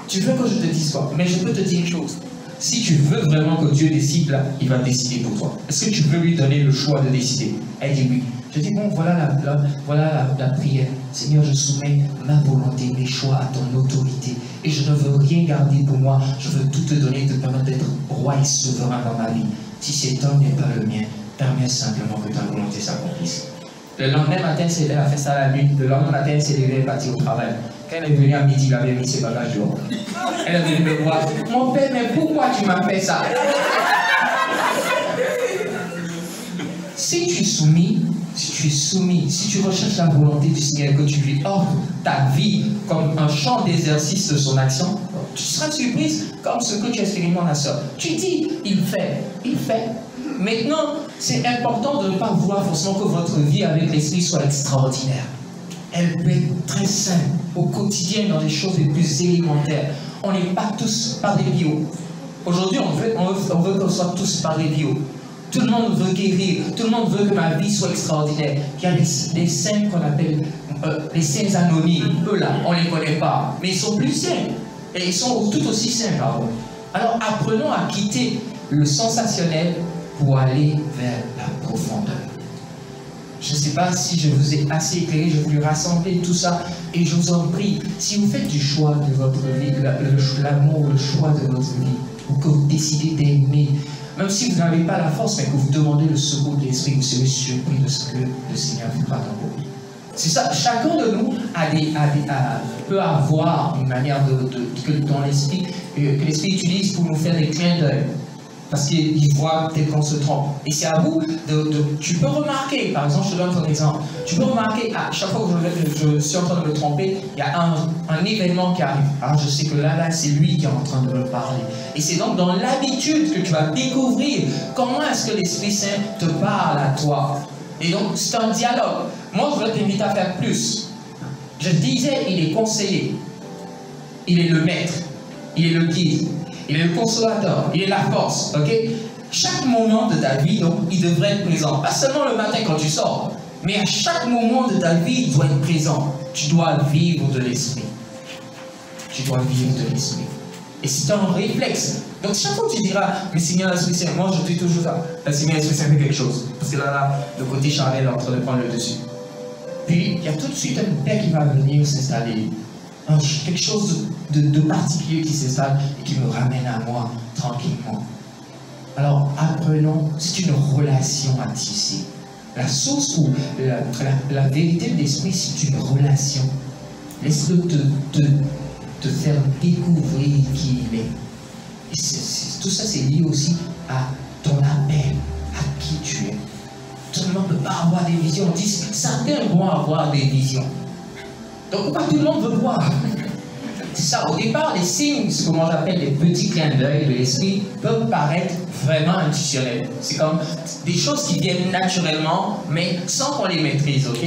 Tu veux que je te dise quoi? Mais je peux te dire une chose. Si tu veux vraiment que Dieu décide, là, il va décider pour toi. Est-ce que tu veux lui donner le choix de décider? Elle dit oui. Je dis bon, voilà la prière. Seigneur, je soumets ma volonté, mes choix à ton autorité. Et je ne veux rien garder pour moi. Je veux tout te donner, te permettre d'être roi et souverain dans ma vie. Si cet homme n'est pas le mien, permets simplement que ta volonté s'accomplisse. Le lendemain matin, elle a fait ça à la nuit. Le lendemain matin, elle s'est levée et est partie au travail. Quand elle est venue à midi, il avait mis ses bagages dehors. Elle est venue me voir. Mon père, mais pourquoi tu m'as fait ça? Si tu es soumis, si tu recherches la volonté du Seigneur, que tu lui offres ta vie comme un champ d'exercice de son action, tu seras surprise comme ce que tu expérimentes la sœur. Tu dis, il fait. Maintenant, c'est important de ne pas vouloir forcément que votre vie avec l'Esprit soit extraordinaire. Elle peut être très simple, au quotidien, dans les choses les plus élémentaires. On n'est pas tous par des bio. Aujourd'hui, on veut qu'on soit tous par des bio. Tout le monde veut guérir, tout le monde veut que ma vie soit extraordinaire. Il y a des saints qu'on appelle les saints anonymes. Eux là, on ne les connaît pas, mais ils sont plus saints. Et ils sont tout aussi saints, pardon. Alors apprenons à quitter le sensationnel pour aller vers la profondeur. Je ne sais pas si je vous ai assez éclairé, je voulais rassembler tout ça et je vous en prie, si vous faites du choix de votre vie, l'amour, le choix de votre vie, ou que vous décidez d'aimer, même si vous n'avez pas la force, mais que vous demandez le secours de l'Esprit, vous serez surpris de ce que le Seigneur fera dans vos vies. C'est ça, chacun de nous peut avoir une manière dans l'Esprit, que l'Esprit utilise pour nous faire des clins d'œil. Parce qu'il voit peut-être qu'on se trompe. Et c'est à vous tu peux remarquer, par exemple, je te donne ton exemple, tu peux remarquer, à chaque fois que je suis en train de me tromper, il y a un événement qui arrive. Alors je sais que là, c'est lui qui est en train de me parler. Et c'est donc dans l'habitude que tu vas découvrir comment est-ce que l'Esprit Saint te parle à toi. Et donc, c'est un dialogue. Moi, je veux t'inviter à faire plus. Je disais, il est conseiller. Il est le maître. Il est le guide. Il est le consolateur, il est la force, ok? Chaque moment de ta vie, donc, il devrait être présent. Pas seulement le matin quand tu sors, mais à chaque moment de ta vie, il doit être présent. Tu dois vivre de l'Esprit. Tu dois vivre de l'Esprit. Et c'est un réflexe. Donc chaque fois que tu diras, mais Seigneur l'Esprit Saint, moi je dis toujours ça, le Seigneur l'Esprit Saint fait quelque chose. Parce que là, le côté charnel est en train de prendre le dessus. Puis il y a tout de suite une paix qui va venir s'installer. Quelque chose de particulier qui s'installe et qui me ramène à moi tranquillement. Alors apprenons, c'est une relation à tisser. La source ou la vérité de l'Esprit, c'est une relation. Laisse-le te faire découvrir qui il est. Et tout ça, c'est lié aussi à ton appel, à qui tu es. Tout le monde ne peut pas avoir des visions. On dit certains vont avoir des visions. Donc, pas tout le monde veut voir. C'est ça, au départ, les signes, ce que moi j'appelle les petits clins d'œil de l'esprit, peuvent paraître vraiment intuitionnels. C'est comme des choses qui viennent naturellement, mais sans qu'on les maîtrise, ok?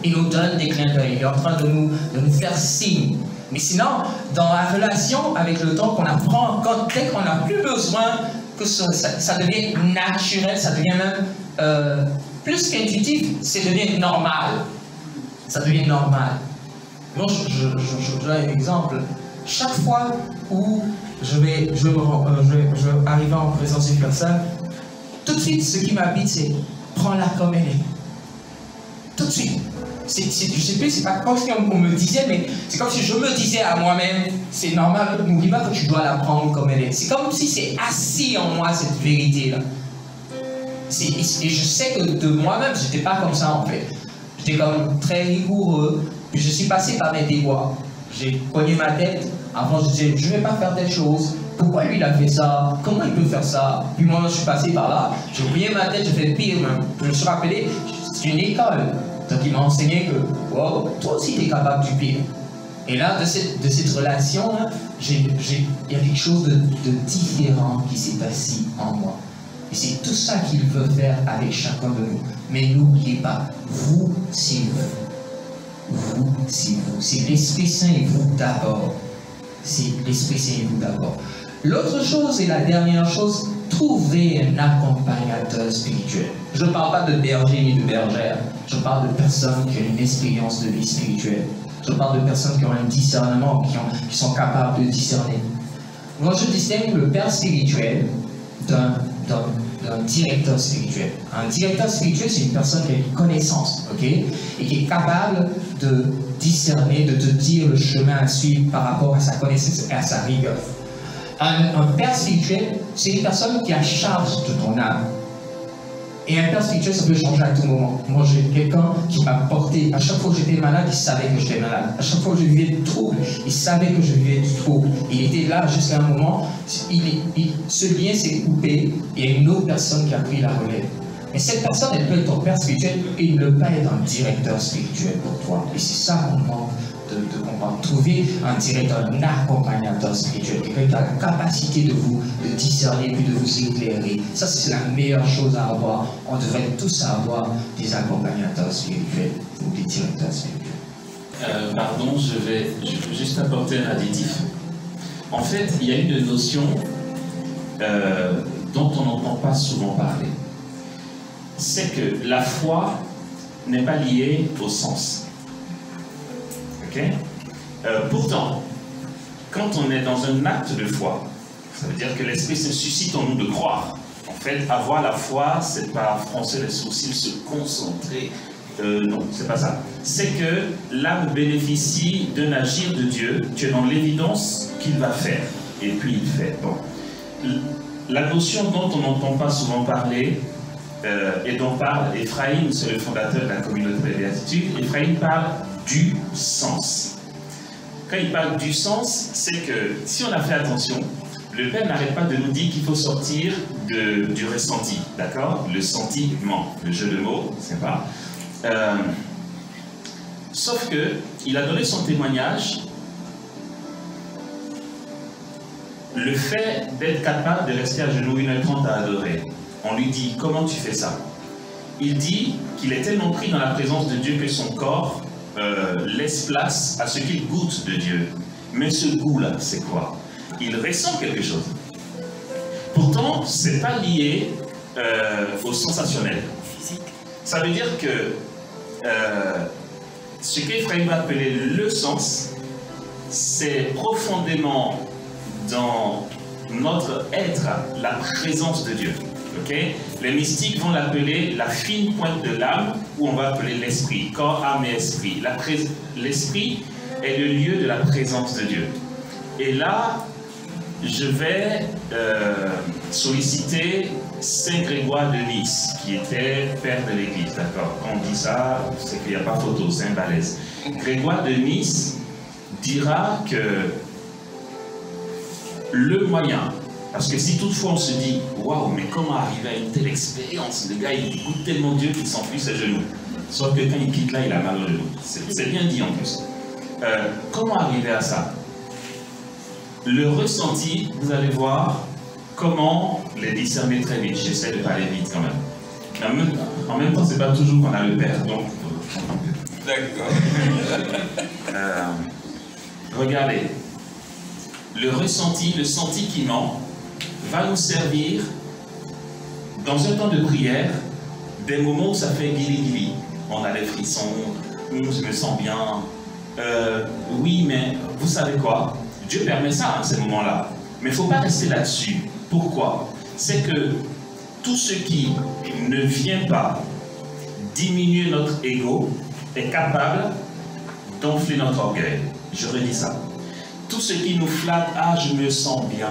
Il nous donne des clins d'œil, il est en train de nous faire signe. Mais sinon, dans la relation, avec le temps qu'on apprend, dès qu'on n'a plus besoin, que ça devient naturel, ça devient même plus qu'intuitif, ça devient normal. Ça devient normal. Moi, je donne un exemple. Chaque fois où je vais arriver en présence d'une personne, tout de suite, ce qui m'habite, c'est prends-la comme elle est. Tout de suite. Je sais plus, c'est pas comme si on me disait, mais c'est comme si je me disais à moi-même, c'est normal, n'oublie pas que tu dois la prendre comme elle est. C'est comme si c'est assis en moi, cette vérité-là. Et je sais que de moi-même, je n'étais pas comme ça en fait. J'étais comme très rigoureux. Puis je suis passé par des déboires. J'ai cogné ma tête. Avant, je disais, je ne vais pas faire telle chose. Pourquoi lui, il a fait ça? Comment il peut faire ça? Puis moi, je suis passé par là. J'ai cogné ma tête, j'ai fait pire même. Je me suis rappelé, c'est une école. Donc, il m'a enseigné que, wow, toi aussi, tu es capable du pire. Et là, de cette relation-là, il y a quelque chose de différent qui s'est assis en moi. Et c'est tout ça qu'il veut faire avec chacun de nous. Mais n'oubliez pas, vous, c'est vous. Vous, c'est vous. C'est l'Esprit Saint et vous d'abord. C'est l'Esprit Saint et vous d'abord. L'autre chose et la dernière chose, trouvez un accompagnateur spirituel. Je ne parle pas de berger ni de bergère. Je parle de personnes qui ont une expérience de vie spirituelle. Je parle de personnes qui ont un discernement, qui sont capables de discerner. Moi, je distingue le père spirituel d'un directeur spirituel. Un directeur spirituel, c'est une personne qui a une connaissance, ok, et qui est capable de discerner, de te dire le chemin à suivre par rapport à sa connaissance et à sa rigueur. Un père spirituel, c'est une personne qui a charge de ton âme. Et un père spirituel, ça peut changer à tout moment. Moi, j'ai quelqu'un qui m'a porté. À chaque fois que j'étais malade, il savait que j'étais malade. À chaque fois que je vivais du trouble, il savait que je vivais du trouble. Il était là jusqu'à un moment. Ce lien s'est coupé. Et il y a une autre personne qui a pris la relève. Mais cette personne, elle peut être ton père spirituel et il ne peut pas être un directeur spirituel pour toi. Et c'est ça qu'on manque de comprendre. Trouver un directeur, un accompagnateur spirituel, quelqu'un qui a la capacité de vous discerner puis de vous éclairer. Ça, c'est la meilleure chose à avoir. On devrait tous avoir des accompagnateurs spirituels ou des directeurs spirituels. Pardon, je vais juste apporter un additif. En fait, il y a une notion dont on n'entend pas souvent parler. C'est que la foi n'est pas liée au sens. Okay? Pourtant, quand on est dans un acte de foi, ça veut dire que l'Esprit se suscite en nous de croire. En fait, avoir la foi, c'est pas froncer les sourcils, se concentrer. Non, c'est pas ça. C'est que l'âme bénéficie d'un agir de Dieu. Tu es dans l'évidence qu'il va faire. Et puis il fait. Bon. La notion dont on n'entend pas souvent parler, et dont parle Ephraim, c'est le fondateur de la communauté des béatitudes, Ephraim parle du sens. Quand il parle du sens, c'est que si on a fait attention, le Père n'arrête pas de nous dire qu'il faut sortir du ressenti, d'accord? Le sentiment, le jeu de mots, c'est pas. Sauf que il a donné son témoignage. Le fait d'être capable de rester à genoux 1h30 à adorer, on lui dit comment tu fais ça? Il dit qu'il est tellement pris dans la présence de Dieu que son corps laisse place à ce qu'il goûte de Dieu. Mais ce goût-là, c'est quoi? Il ressent quelque chose. Pourtant, ce n'est pas lié au sensationnel. Ça veut dire que ce qu'Ephraim va appeler le sens, c'est profondément dans notre être la présence de Dieu. Okay? Les mystiques vont l'appeler la fine pointe de l'âme, ou on va appeler l'esprit, corps, âme et esprit. L'esprit est le lieu de la présence de Dieu. Et là, je vais solliciter Saint Grégoire de Nice, qui était père de l'Église, d'accord? Quand on dit ça, c'est qu'il n'y a pas photo, c'est un balèze. Grégoire de Nice dira que le moyen, parce que si toutefois on se dit waouh, mais comment arriver à une telle expérience? Le gars il écoute tellement Dieu qu'il s'enfuit ses genoux. Sauf que quand il quitte là, il a mal aux genoux. C'est bien dit en plus. Comment arriver à ça? Le ressenti, vous allez voir comment les discerner très vite. J'essaie de pas aller vite quand même. En même temps, c'est pas toujours qu'on a le Père. Donc, d'accord. Regardez. Le ressenti, le sentiment va nous servir dans un temps de prière, des moments où ça fait guili-guili. On a des frissons, je me sens bien. Oui, mais vous savez quoi? Dieu permet ça, hein, ces moments-là. Mais il ne faut pas rester là-dessus. Pourquoi? C'est que tout ce qui ne vient pas diminuer notre ego est capable d'enfler notre orgueil. Je redis ça. Tout ce qui nous flatte, ah, je me sens bien.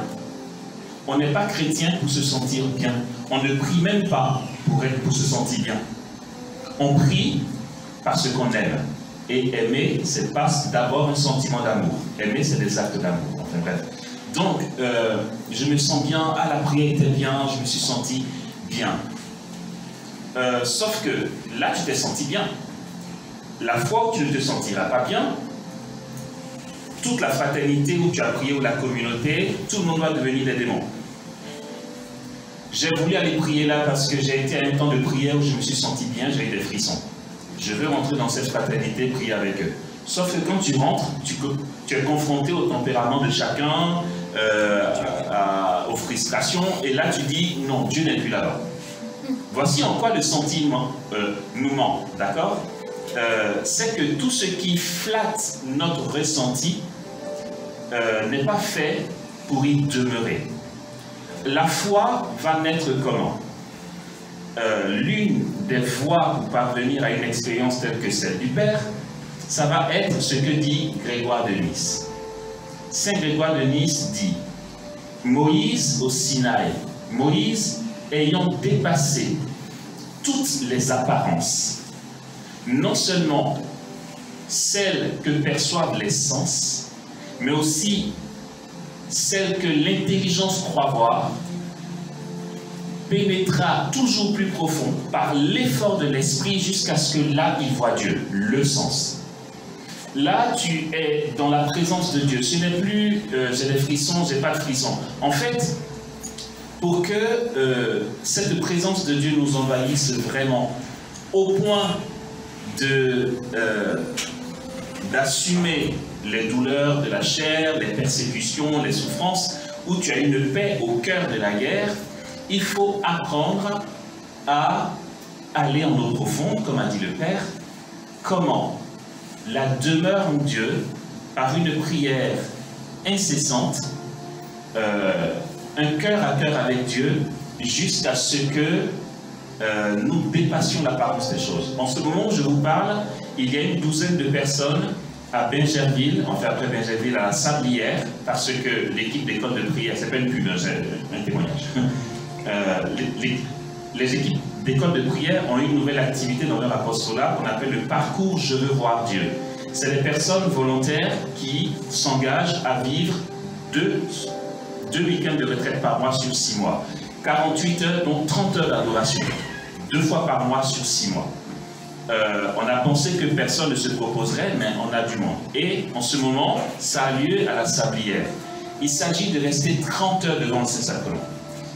On n'est pas chrétien pour se sentir bien. On ne prie même pas pour se sentir bien. On prie parce qu'on aime. Et aimer, c'est pas d'abord un sentiment d'amour. Aimer, c'est des actes d'amour. Enfin bref. Donc, je me sens bien, ah, la prière était bien, je me suis senti bien. Sauf que là, tu t'es senti bien. La fois où tu ne te sentiras pas bien, toute la fraternité où tu as prié ou la communauté, tout le monde va devenir des démons. J'ai voulu aller prier là parce que j'ai été à un temps de prière où je me suis senti bien, j'ai eu des frissons. Je veux rentrer dans cette fraternité, prier avec eux. Sauf que quand tu rentres, tu es confronté au tempérament de chacun, aux frustrations, et là tu dis non, Dieu n'est plus là-bas. Voici en quoi le sentiment nous ment, d'accord? C'est que tout ce qui flatte notre ressenti n'est pas fait pour y demeurer. La foi va naître comment? L'une des voies pour parvenir à une expérience telle que celle du Père, ça va être ce que dit Grégoire de Nice. Saint Grégoire de Nice dit: Moïse au Sinaï, Moïse ayant dépassé toutes les apparences, non seulement celles que perçoivent les sens, mais aussi celles que l'intelligence croit voir, pénétra toujours plus profond par l'effort de l'esprit jusqu'à ce que là, il voit Dieu, le sens. Là, tu es dans la présence de Dieu. Ce n'est plus j'ai des frissons, j'ai pas de frissons. En fait, pour que cette présence de Dieu nous envahisse vraiment, au point d'assumer les douleurs de la chair, les persécutions, les souffrances, où tu as une paix au cœur de la guerre, il faut apprendre à aller en eau profonde, comme a dit le Père. Comment? La demeure en Dieu, par une prière incessante, un cœur à cœur avec Dieu, jusqu'à ce que nous dépassions l'apparence des choses. En ce moment où je vous parle, il y a une douzaine de personnes à Bingerville, enfin après Bingerville, à la Sablière, parce que l'équipe d'école de prière, c'est pas une pub, c'est un témoignage. Les équipes d'école de prière ont une nouvelle activité dans leur apostolat qu'on appelle le parcours Je veux voir Dieu. C'est des personnes volontaires qui s'engagent à vivre deux week-ends de retraite par mois sur 6 mois. 48 heures, dont 30 heures d'adoration. 2 fois par mois sur 6 mois. On a pensé que personne ne se proposerait, mais on a du monde. Et en ce moment, ça a lieu à la Sablière. Il s'agit de rester 30 heures devant le Saint-Sacrement.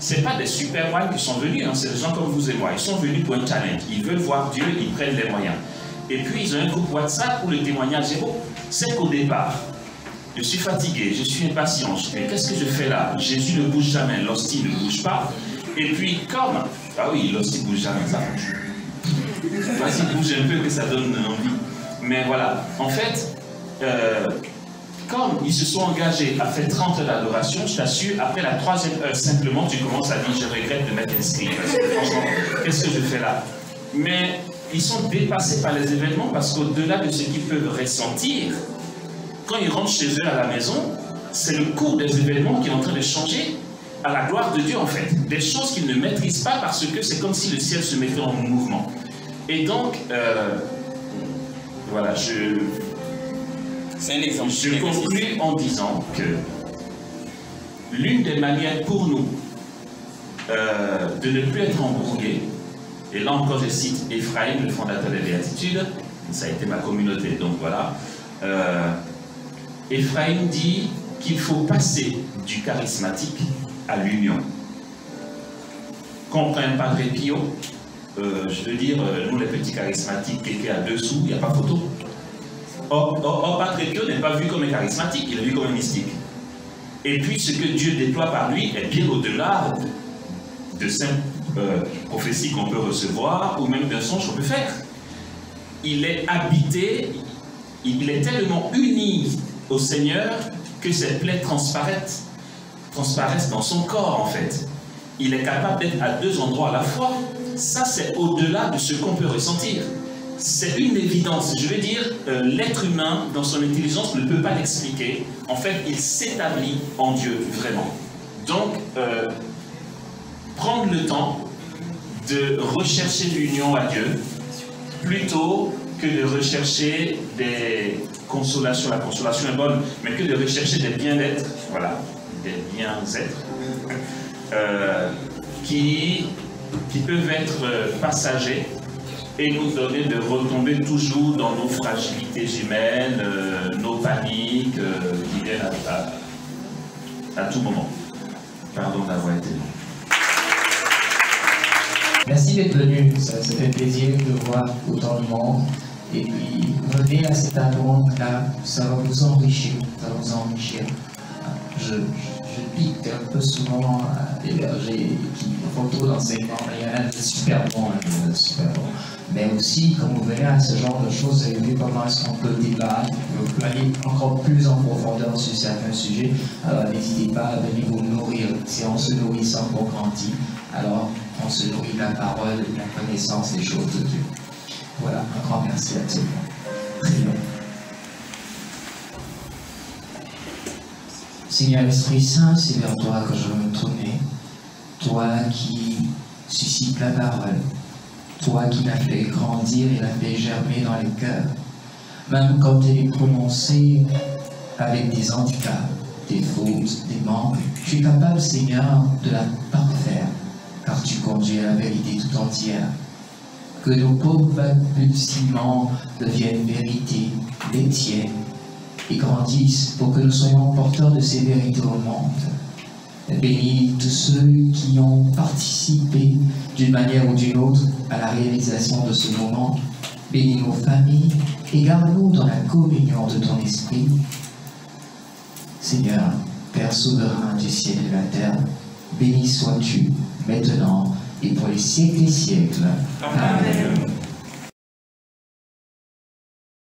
Ce n'est pas des super moines qui sont venus, hein, c'est des gens comme vous et moi. Ils sont venus pour un challenge. Ils veulent voir Dieu, ils prennent les moyens. Et puis, ils ont un groupe WhatsApp où le témoignage est beau. C'est qu'au départ, je suis fatigué, je suis impatient. Mais qu'est-ce que je fais là? Jésus ne bouge jamais, l'hostie ne bouge pas. Et puis, comme... Ah oui, l'hostie ne bouge jamais, ça. Vas-y, bouge un peu que ça donne envie. Mais voilà, en fait, comme ils se sont engagés à faire 30 heures d'adoration, je t'assure, après la 3e heure, simplement, tu commences à dire, je regrette de m'être inscrit. Parce que franchement, qu'est-ce que je fais là? Mais ils sont dépassés par les événements parce qu'au-delà de ce qu'ils peuvent ressentir, quand ils rentrent chez eux à la maison, c'est le cours des événements qui est en train de changer à la gloire de Dieu, en fait. Des choses qu'ils ne maîtrisent pas parce que c'est comme si le ciel se mettait en mouvement. Et donc, voilà, c'est un exemple. Je conclue en disant que l'une des manières pour nous de ne plus être embrouillés, et là encore je cite Ephraim, le fondateur des Béatitudes, ça a été ma communauté, donc voilà. Ephraim dit qu'il faut passer du charismatique à l'union. Quand on prend un Padre Pio, je veux dire, nous les petits charismatiques, quelqu'un à 2 sous, il n'y a pas photo. Or, Padre Pio n'est pas vu comme un charismatique, il est vu comme un mystique. Et puis, ce que Dieu déploie par lui est bien au-delà de simples prophéties qu'on peut recevoir ou même d'un songe qu'on peut faire. Il est habité, il est tellement uni au Seigneur que ses plaies transparaissent dans son corps, en fait. Il est capable d'être à 2 endroits à la fois. Ça, c'est au-delà de ce qu'on peut ressentir. C'est une évidence. Je veux dire, l'être humain, dans son intelligence, ne peut pas l'expliquer. En fait, il s'établit en Dieu, vraiment. Donc, prendre le temps de rechercher l'union à Dieu, plutôt que de rechercher des consolations. La consolation est bonne, mais que de rechercher des bien-être, voilà, des bien-être, qui peuvent être passagers et nous donner de retomber toujours dans nos fragilités humaines, nos paniques qui viennent à tout moment. Pardon d'avoir été long. Merci d'être venu, ça fait plaisir de voir autant de monde. Et puis, revenez à cet amour-là, ça va vous enrichir, ça va vous enrichir. je pique un peu souvent les bergers qui font trop d'enseignements. Il y en a de super bons, mais aussi, quand vous venez à ce genre de choses, vous avez vu comment est-ce qu'on peut débattre, on peut aller encore plus en profondeur sur certains sujets. Alors n'hésitez pas à venir vous nourrir. C'est en se nourrissant qu'on grandit. Alors on se nourrit de la parole, de la connaissance des choses de Dieu. Voilà, un grand merci à tous. Très bien. Seigneur Esprit Saint, c'est vers toi que je veux me tourner. Toi qui suscites la parole. Toi qui l'as fait grandir et l'a fait germer dans les cœurs. Même quand elle est prononcée avec des handicaps, des fautes, des manques, tu es capable, Seigneur, de la parfaire, car tu conduis à la vérité tout entière. Que nos pauvres balbutiements deviennent vérité, les tiennes, et grandissent pour que nous soyons porteurs de ces vérités au monde. Bénis tous ceux qui ont participé d'une manière ou d'une autre à la réalisation de ce moment. Bénis nos familles et garde-nous dans la communion de ton esprit. Seigneur, Père souverain du ciel et de la terre, béni sois-tu maintenant et pour les siècles des siècles. Amen.